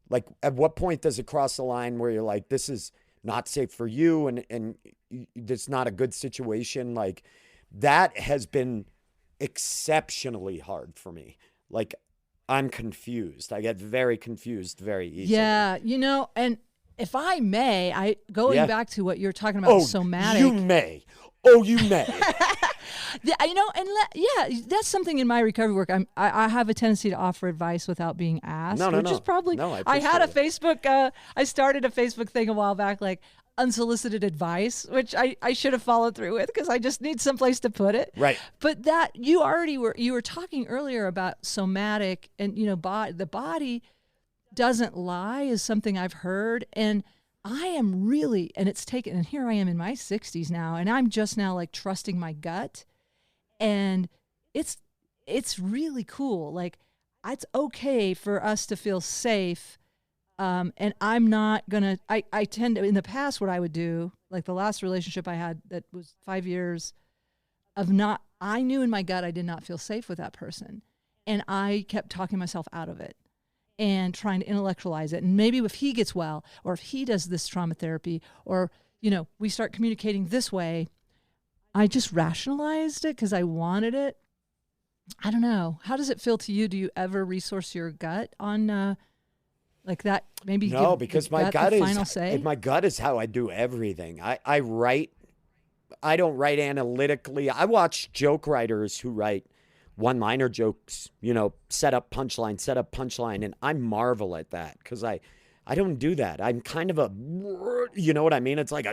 like, at what point does it cross the line where you're like, this is not safe for you and it's not a good situation? Like, that has been exceptionally hard for me. Like, I'm confused. I get very confused very easily. Yeah, and if I may, going back to what you're talking about, somatic. You may. Oh, you may. Yeah, that's something in my recovery work. I have a tendency to offer advice without being asked, which is probably. I had a Facebook. I started a Facebook thing a while back, like unsolicited advice, which I should have followed through with because I just need someplace to put it. Right. But that you were talking earlier about somatic and the body doesn't lie is something I've heard, and I am really, and here I am in my 60s now, and I'm just now like trusting my gut, and it's really cool. Like, it's okay for us to feel safe, and I'm not gonna. I tend to, in the past, what I would do, like the last relationship I had that was 5 years I knew in my gut I did not feel safe with that person, and I kept talking myself out of it and trying to intellectualize it. And maybe if he gets well, or if he does this trauma therapy, or, we start communicating this way, I just rationalized it because I wanted it. I don't know. How does it feel to you? Do you ever resource your gut on like that? Maybe no, because my gut final say? My gut is how I do everything. I write. I don't write analytically. I watch joke writers who write one-liner jokes, set up punchline, and I marvel at that because I don't do that. I'm kind of you know what I mean? It's like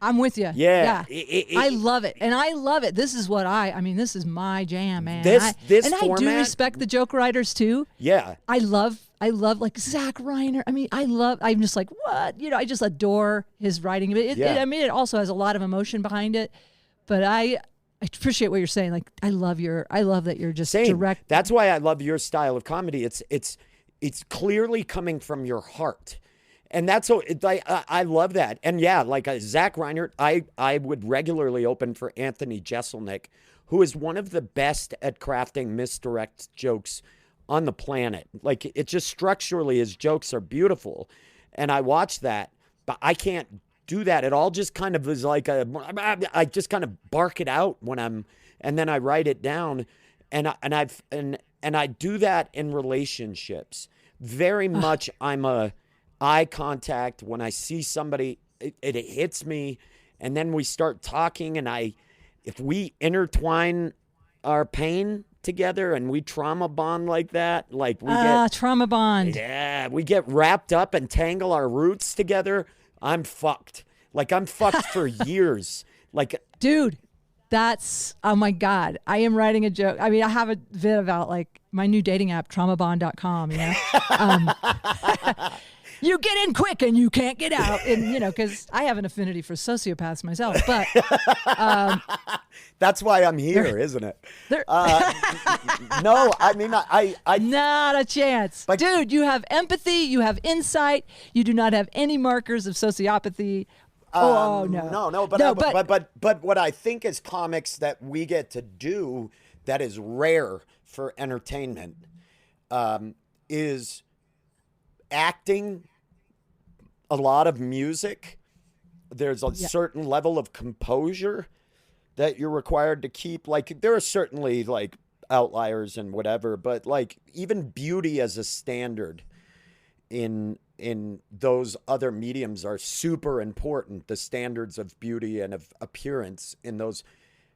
I'm with you. Yeah. I love it. And I love it. This is what this is my jam, man. This format, I do respect the joke writers too. Yeah. I love like Zach Reiner. I'm just like, what? I just adore his writing. It also has a lot of emotion behind it, but I appreciate what you're saying. Like, I love that you're just direct. That's why I love your style of comedy. It's clearly coming from your heart. And that's so I love that. And yeah, like Zach Reiner, I would regularly open for Anthony Jeselnik, who is one of the best at crafting misdirect jokes on the planet. Like, it just structurally, his jokes are beautiful. And I watch that, but I can't do that. It all just kind of is like I just kind of bark it out and then I write it down, and I do that in relationships. Very much, I'm a eye contact. When I see somebody, it hits me, and then we start talking, and if we intertwine our pain together and we trauma bond like that, like we get trauma bond. Yeah, we get wrapped up and tangle our roots together. I'm fucked. Like, I'm fucked for years. Like, dude, that's, oh my God. I am writing a joke. I have a vid about like my new dating app, traumabond.com, you get in quick and you can't get out. And, because I have an affinity for sociopaths myself, but. That's why I'm here, isn't it? No, I not a chance. But, dude, you have empathy, you have insight, you do not have any markers of sociopathy. No. But what I think is comics that we get to do that is rare for entertainment is acting, a lot of music. There's a certain level of composure that you're required to keep. Like, there are certainly like outliers and whatever, but like even beauty as a standard in those other mediums are super important. The standards of beauty and of appearance in those.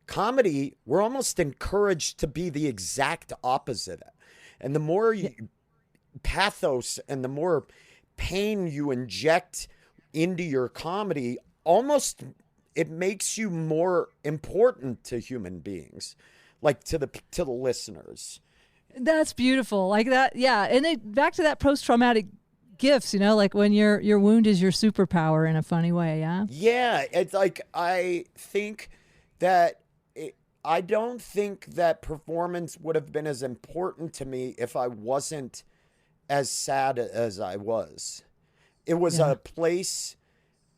Comedy, we're almost encouraged to be the exact opposite. And the more pathos and the more pain you inject into your comedy, almost it makes you more important to human beings, like to the listeners. That's beautiful. Like that, yeah. And back to that post-traumatic gifts, like when your wound is your superpower in a funny way, yeah? Yeah, it's like I don't think that performance would have been as important to me if I wasn't as sad as I was. It was a place,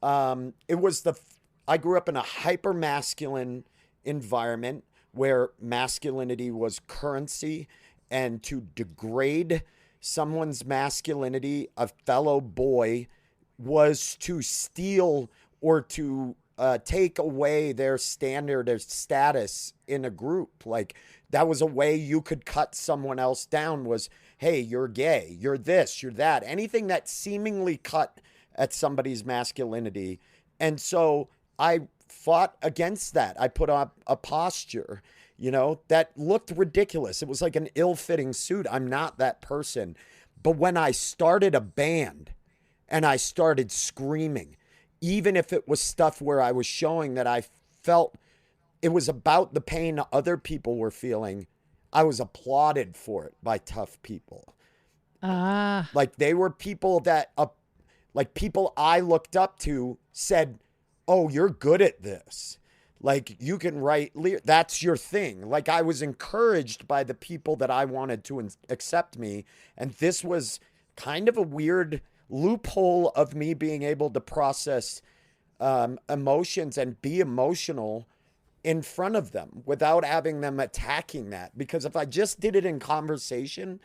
I grew up in a hyper-masculine environment where masculinity was currency, and to degrade someone's masculinity, a fellow boy, was to steal or to take away their standard, their status in a group. Like that was a way you could cut someone else down was, hey, you're gay, you're this, you're that. Anything that seemingly cut at somebody's masculinity. And so I fought against that. I put up a posture, that looked ridiculous. It was like an ill-fitting suit. I'm not that person. But when I started a band and I started screaming, even if it was stuff where I was showing that I felt it was about the pain other people were feeling, I was applauded for it by tough people. Like they were people that, like people I looked up to said, oh, you're good at this. Like you can write, that's your thing. Like I was encouraged by the people that I wanted to accept me. And this was kind of a weird loophole of me being able to process emotions and be emotional in front of them without having them attacking that. Because if I just did it in conversation,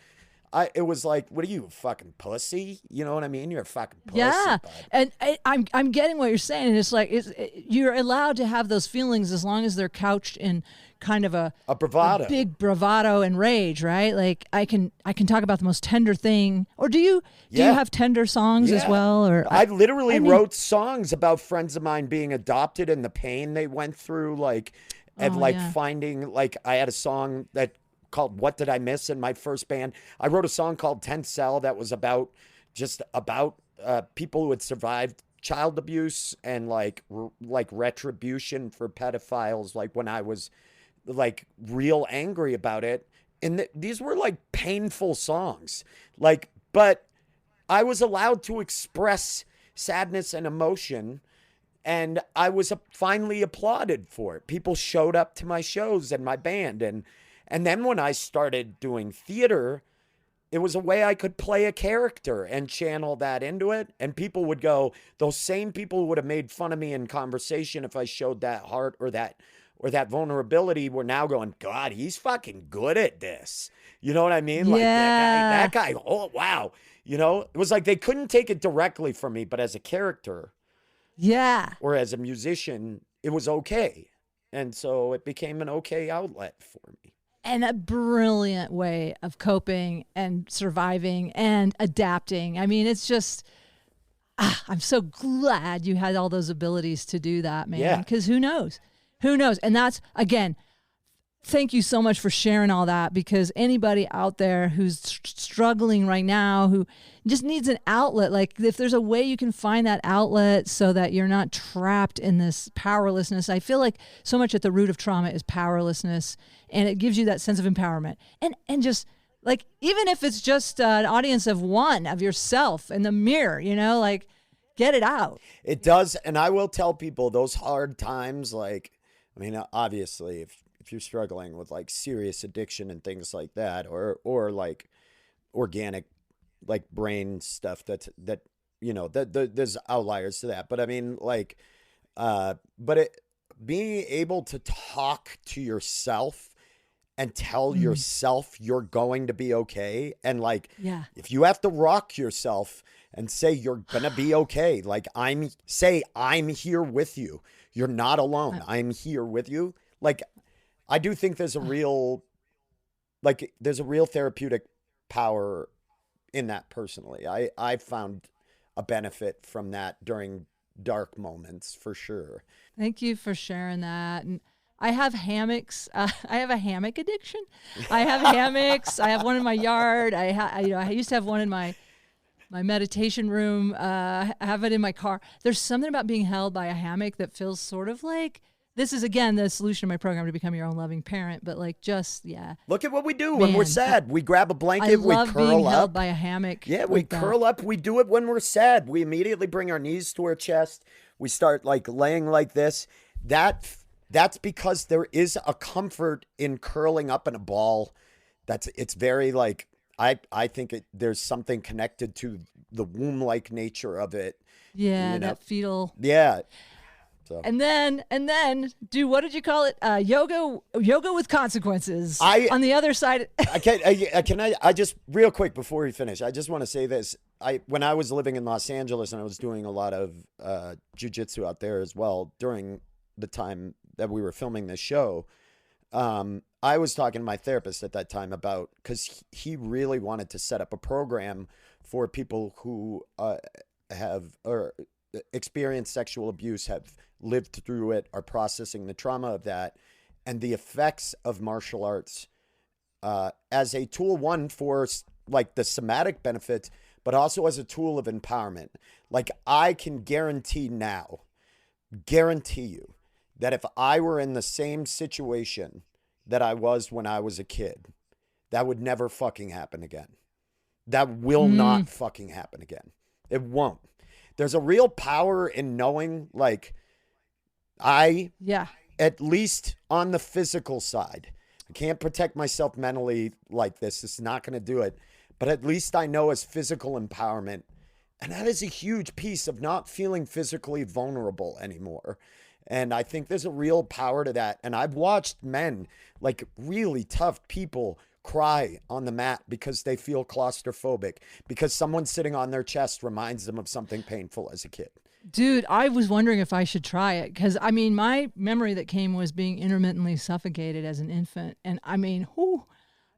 it was like, what are you, fucking pussy? You know what I mean? You're a fucking pussy. Yeah, bud. and I'm getting what you're saying. It's like you're allowed to have those feelings as long as they're couched in kind of a bravado, a big bravado and rage, right? Like I can talk about the most tender thing. Or do you have tender songs as well? Or I literally wrote songs about friends of mine being adopted and the pain they went through, finding, like I had a song that called What Did I Miss in my first band. I wrote a song called 10th Cell that was about people who had survived child abuse and like retribution for pedophiles, like when I was like real angry about it. And these were like painful songs, but I was allowed to express sadness and emotion, and I was finally applauded for it. People showed up to my shows and my band, and then when I started doing theater, it was a way I could play a character and channel that into it. And people would go, those same people who would have made fun of me in conversation if I showed that heart or that vulnerability were now going, God, he's fucking good at this. You know what I mean? Like that guy, oh, wow. It was like they couldn't take it directly from me, but as a character or as a musician, it was okay. And so it became an okay outlet for me. And a brilliant way of coping and surviving and adapting. I mean, it's just, I'm so glad you had all those abilities to do that, man. Yeah. Because who knows? Who knows? And that's, again, thank you so much for sharing all that, because anybody out there who's struggling right now, who just needs an outlet, like if there's a way you can find that outlet so that you're not trapped in this powerlessness. I feel like so much at the root of trauma is powerlessness, and it gives you that sense of empowerment. And just like, even if it's just an audience of one of yourself in the mirror, like get it out. It does. And I will tell people those hard times, obviously if you're struggling with like serious addiction and things like that, or like organic, like brain stuff that there's outliers to that. But I mean, being able to talk to yourself and tell yourself you're going to be okay. And if you have to rock yourself and say you're going to be okay, like I'm here with you. You're not alone. I'm here with you. Like, I do think there's a real therapeutic power in that personally. I found a benefit from that during dark moments for sure. Thank you for sharing that. And I have hammocks. I have a hammock addiction. I have hammocks. I have one in my yard. I used to have one in my meditation room. I have it in my car. There's something about being held by a hammock that feels sort of like, this is, again, the solution of my program to become your own loving parent. But look at what we do when we're sad. We grab a blanket, we curl up. I love being held by a hammock. Yeah, we curl up. We do it when we're sad. We immediately bring our knees to our chest. We start laying like this. That's because there is a comfort in curling up in a ball. It's very I think there's something connected to the womb-like nature of it. Yeah, that fetal. Yeah. So. And then do, what did you call it? Yoga with consequences. On the other side. I just real quick before we finish, I just want to say this. when I was living in Los Angeles and I was doing a lot of jiu-jitsu out there as well during the time that we were filming this show, I was talking to my therapist at that time about, because he really wanted to set up a program for people who have or experienced sexual abuse, have lived through it, are processing the trauma of that, and the effects of martial arts as a tool, one, for like the somatic benefits, but also as a tool of empowerment. Like, I can guarantee you that if I were in the same situation that I was when I was a kid, that would never fucking happen again. That will not fucking happen again. It won't. There's a real power in knowing, like, at least on the physical side, I can't protect myself mentally like this. It's not going to do it. But at least I know as physical empowerment. And that is a huge piece of not feeling physically vulnerable anymore. And I think there's a real power to that. And I've watched men, like really tough people, cry on the mat because they feel claustrophobic, because someone sitting on their chest reminds them of something painful as a kid. Dude, I was wondering if I should try it, because I mean, my memory that came was being intermittently suffocated as an infant. And I mean,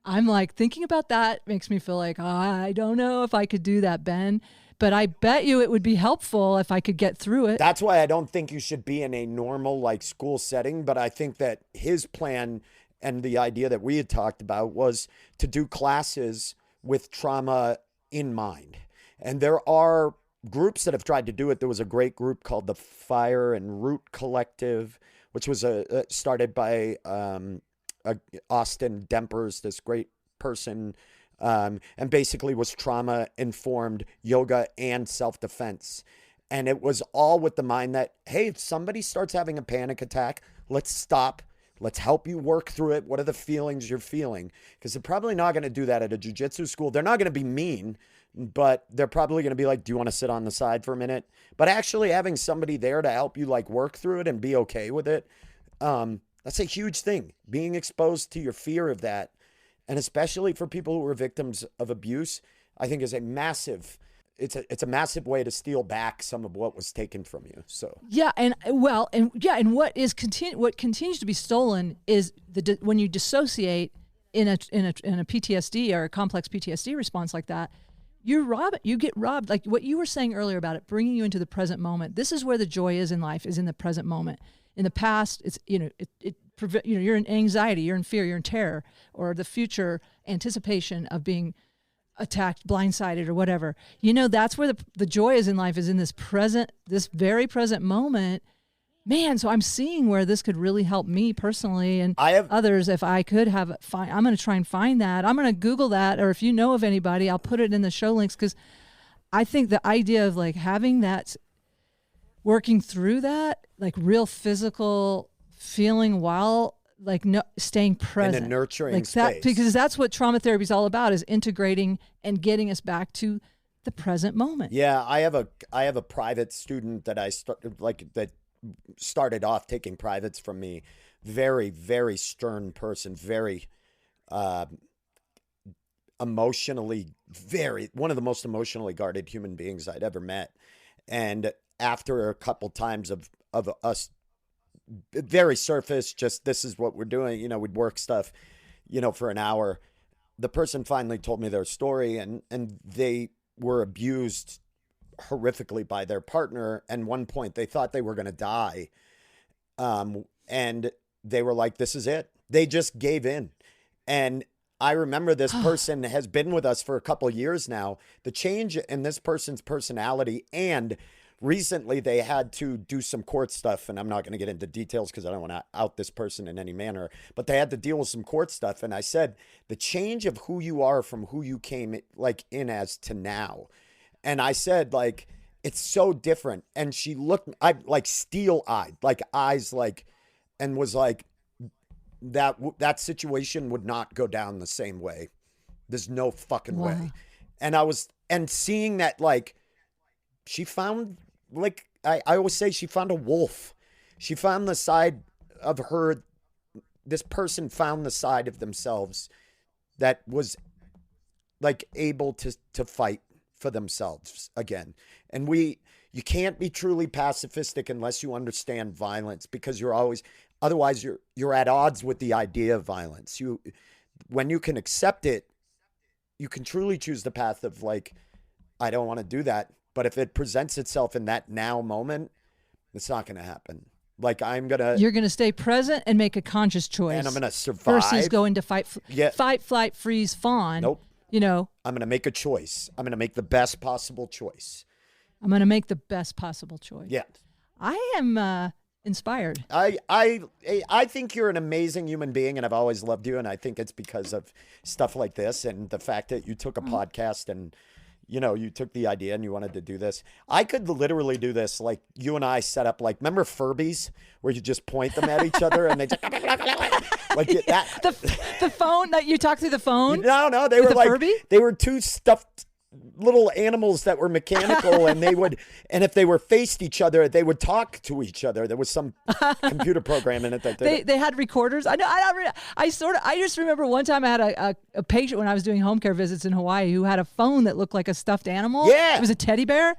I'm like, thinking about that makes me feel like, I don't know if I could do that, Ben. But I bet you it would be helpful if I could get through it. That's why I don't think you should be in a normal, like, school setting. But I think that his plan and the idea that we had talked about was to do classes with trauma in mind. And there are groups that have tried to do it. There was a great group called the Fire and Root Collective, which was started by Austin Dempers, this great person, and basically was trauma-informed yoga and self-defense. And it was all with the mind that, hey, if somebody starts having a panic attack, let's stop. Let's help you work through it. What are the feelings you're feeling? Because they're probably not going to do that at a jiu-jitsu school. They're not going to be mean, but they're probably going to be like, do you want to sit on the side for a minute? But actually having somebody there to help you, like, work through it and be okay with it, that's a huge thing. Being exposed to your fear of that, and especially for people who are victims of abuse, I think is a massive, it's a massive way to steal back some of what was taken from you. So and what continues to be stolen is when you dissociate in a PTSD or a complex PTSD response like that, you get robbed. Like what you were saying earlier about it, bringing you into the present moment. This is where the joy is in life, is in the present moment. In the past, it's you're in anxiety, you're in fear, you're in terror, or the future anticipation of being attacked, blindsided, or whatever. That's where the joy is in life, is in this very present moment. Man, so I'm seeing where this could really help me personally and others if I could have it. I'm going to try and find that. I'm going to Google that, or if you know of anybody, I'll put it in the show links, because I think the idea of like having that, working through that, like real physical feeling while like staying present. In a nurturing like space. That, because that's what trauma therapy is all about, is integrating and getting us back to the present moment. Yeah, I have a private student that that started off taking privates from me. Very, very stern person, very emotionally, one of the most emotionally guarded human beings I'd ever met. And after a couple times of us very surface, just this is what we're doing, we'd work stuff, for an hour, the person finally told me their story, and they were abused horrifically by their partner. And one point they thought they were going to die. And they were like, this is it. They just gave in. And I remember this person has been with us for a couple of years now. The change in this person's personality, and recently they had to do some court stuff, and I'm not going to get into details because I don't want to out this person in any manner, but they had to deal with some court stuff. And I said, the change of who you are from who you came in as to now. And I said, like, it's so different. And she looked, like steel-eyed, like eyes, like, and was like, that situation would not go down the same way. There's no fucking way. And seeing that, like, she found, like, I always say, she found a wolf. She found the side of her, this person found the side of themselves that was, like, able to fight for themselves again. And you can't be truly pacifistic unless you understand violence, because otherwise you're at odds with the idea of violence. When you can accept it, you can truly choose the path of like, I don't want to do that. But if it presents itself in that now moment, it's not going to happen. Like you're going to stay present and make a conscious choice. And I'm going to survive. Versus go into fight, flight, freeze, fawn. Nope. You know. I'm going to make a choice. I'm going to make the best possible choice. I'm going to make the best possible choice. Yeah. I am inspired. I think you're an amazing human being, and I've always loved you. And I think it's because of stuff like this and the fact that you took a podcast and, you know, you took the idea and you wanted to do this. I could literally do this. Like you and I set up, like, remember Furbies where you just point them at each other and they just like that. The phone that you talk through the phone? No, they were like Furby? They were two stuffed little animals that were mechanical, and if they were faced each other, they would talk to each other. There was some computer program in it that they had recorders. I know. I just remember one time I had a patient when I was doing home care visits in Hawaii who had a phone that looked like a stuffed animal. Yeah, it was a teddy bear,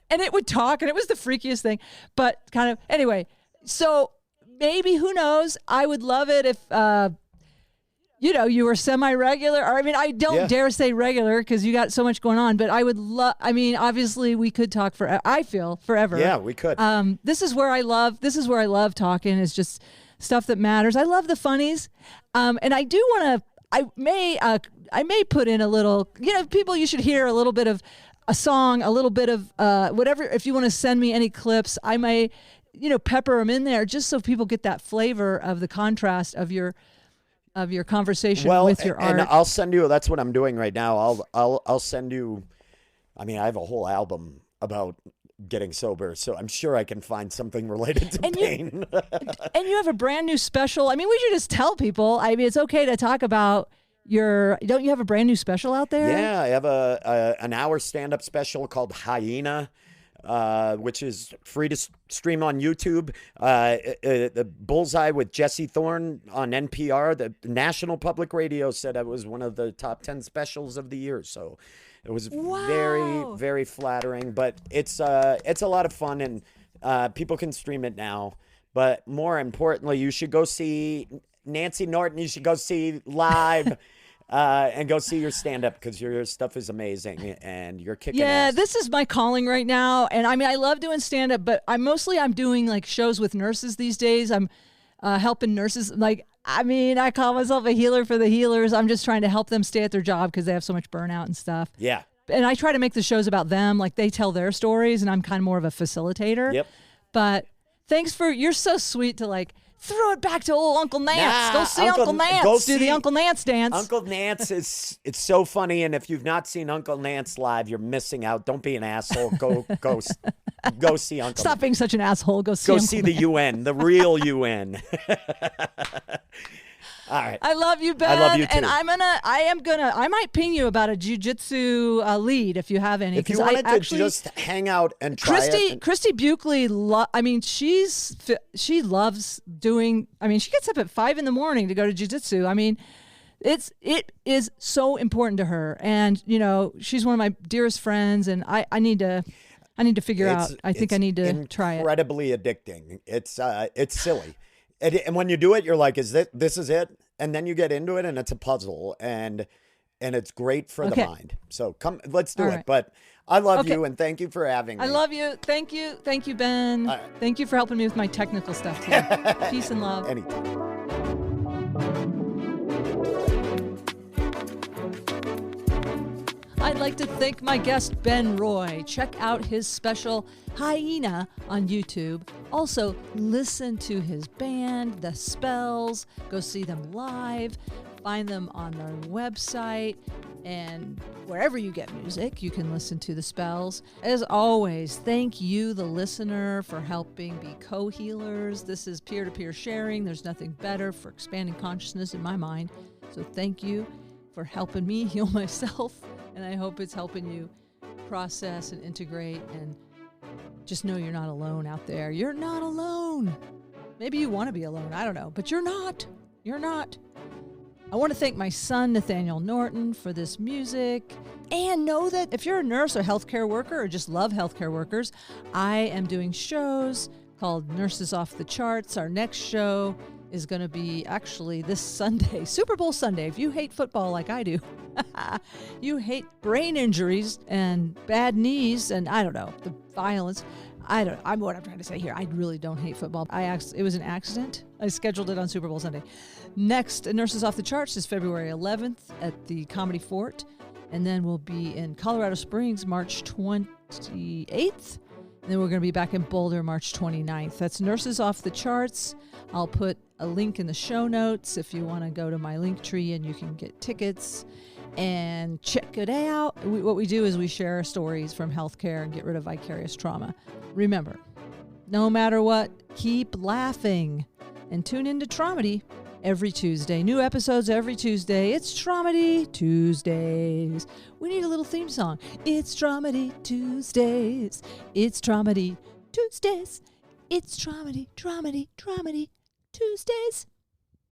and it would talk, and it was the freakiest thing. But kind of anyway. So maybe, who knows? I would love it if. You know, you were semi-regular, or I mean, I don't dare say regular because you got so much going on, but I would love, I mean, obviously we could talk I feel forever. Yeah, we could. This is where I love talking, is just stuff that matters. I love the funnies. And I do want to, I may put in a little, you know, people, you should hear a little bit of a song, a little bit of whatever. If you want to send me any clips, I may, you know, pepper them in there just so people get that flavor of the contrast of your conversation with your art. And I'll send you, that's what I'm doing right now. I'll send you, I mean, I have a whole album about getting sober, so I'm sure I can find something related to pain. And you have a brand new special. I mean, we should just tell people, I mean, it's okay to talk about don't you have a brand new special out there? Yeah, I have an hour stand-up special called Hyena, which is free to stream on YouTube. The Bullseye with Jesse Thorne on NPR, the National Public Radio, said it was one of the top 10 specials of the year. So it was very, very flattering. But it's a lot of fun, and people can stream it now. But more importantly, you should go see Nancy Norton. You should go see live. And go see your stand-up, because your stuff is amazing and you're kicking ass. Yeah, this is my calling right now. And I mean, I love doing stand-up, but I'm doing like shows with nurses these days. I'm helping nurses. Like, I mean, I call myself a healer for the healers. I'm just trying to help them stay at their job because they have so much burnout and stuff. Yeah. And I try to make the shows about them. Like, they tell their stories, and I'm kind of more of a facilitator. Yep. But you're so sweet to like, throw it back to old Uncle Nance. Go see Uncle Nance. Do the Uncle Nance dance. Uncle Nance it's so funny, and if you've not seen Uncle Nance live, you're missing out. Don't be an asshole. Go see Uncle. Stop being such an asshole. Go see the UN, the real UN. All right. I love you, Ben. I love you too. And I might ping you about a jiu-jitsu lead if you have any. If you wanted to just hang out and try it. Christy Buckley, she loves doing, she gets up at 5 a.m. to go to jiu-jitsu. I mean, it is so important to her. And, you know, she's one of my dearest friends, and I need to figure out. I think I need to try it. Incredibly addicting. It's silly. And when you do it, you're like, this is it? And then you get into it, and it's a puzzle, and it's great for the mind. So let's do it. Right. But I love you, and thank you for having me. I love you. Thank you, Ben. Right. Thank you for helping me with my technical stuff too. Peace and love. Anytime. I'd like to thank my guest, Ben Roy. Check out his special Hyena on YouTube. Also, listen to his band, The Spells. Go see them live. Find them on their website. And wherever you get music, you can listen to The Spells. As always, thank you, the listener, for helping be co-healers. This is peer-to-peer sharing. There's nothing better for expanding consciousness in my mind. So thank you for helping me heal myself. And I hope it's helping you process and integrate, and just know you're not alone out there. You're not alone. Maybe you want to be alone. I don't know. But you're not. You're not. I want to thank my son, Nathaniel Norton, for this music. And know that if you're a nurse or healthcare worker or just love healthcare workers, I am doing shows called Nurses Off the Charts. Our next show is going to be actually this Sunday, Super Bowl Sunday. If you hate football like I do, you hate brain injuries and bad knees and I don't know, the violence. I'm what I'm trying to say here. I really don't hate football. It was an accident. I scheduled it on Super Bowl Sunday. Next, Nurses Off the Charts is February 11th at the Comedy Fort. And then we'll be in Colorado Springs March 28th. And then we're going to be back in Boulder March 29th. That's Nurses Off the Charts. I'll put a link in the show notes if you want to go to my link tree and you can get tickets and check it out. What we do is we share stories from healthcare and get rid of vicarious trauma. Remember, no matter what, keep laughing and tune into Traumedy every Tuesday. New episodes every Tuesday. It's Traumedy Tuesdays. We need a little theme song. It's Traumedy Tuesdays. It's Traumedy Tuesdays. It's Traumedy Tuesdays.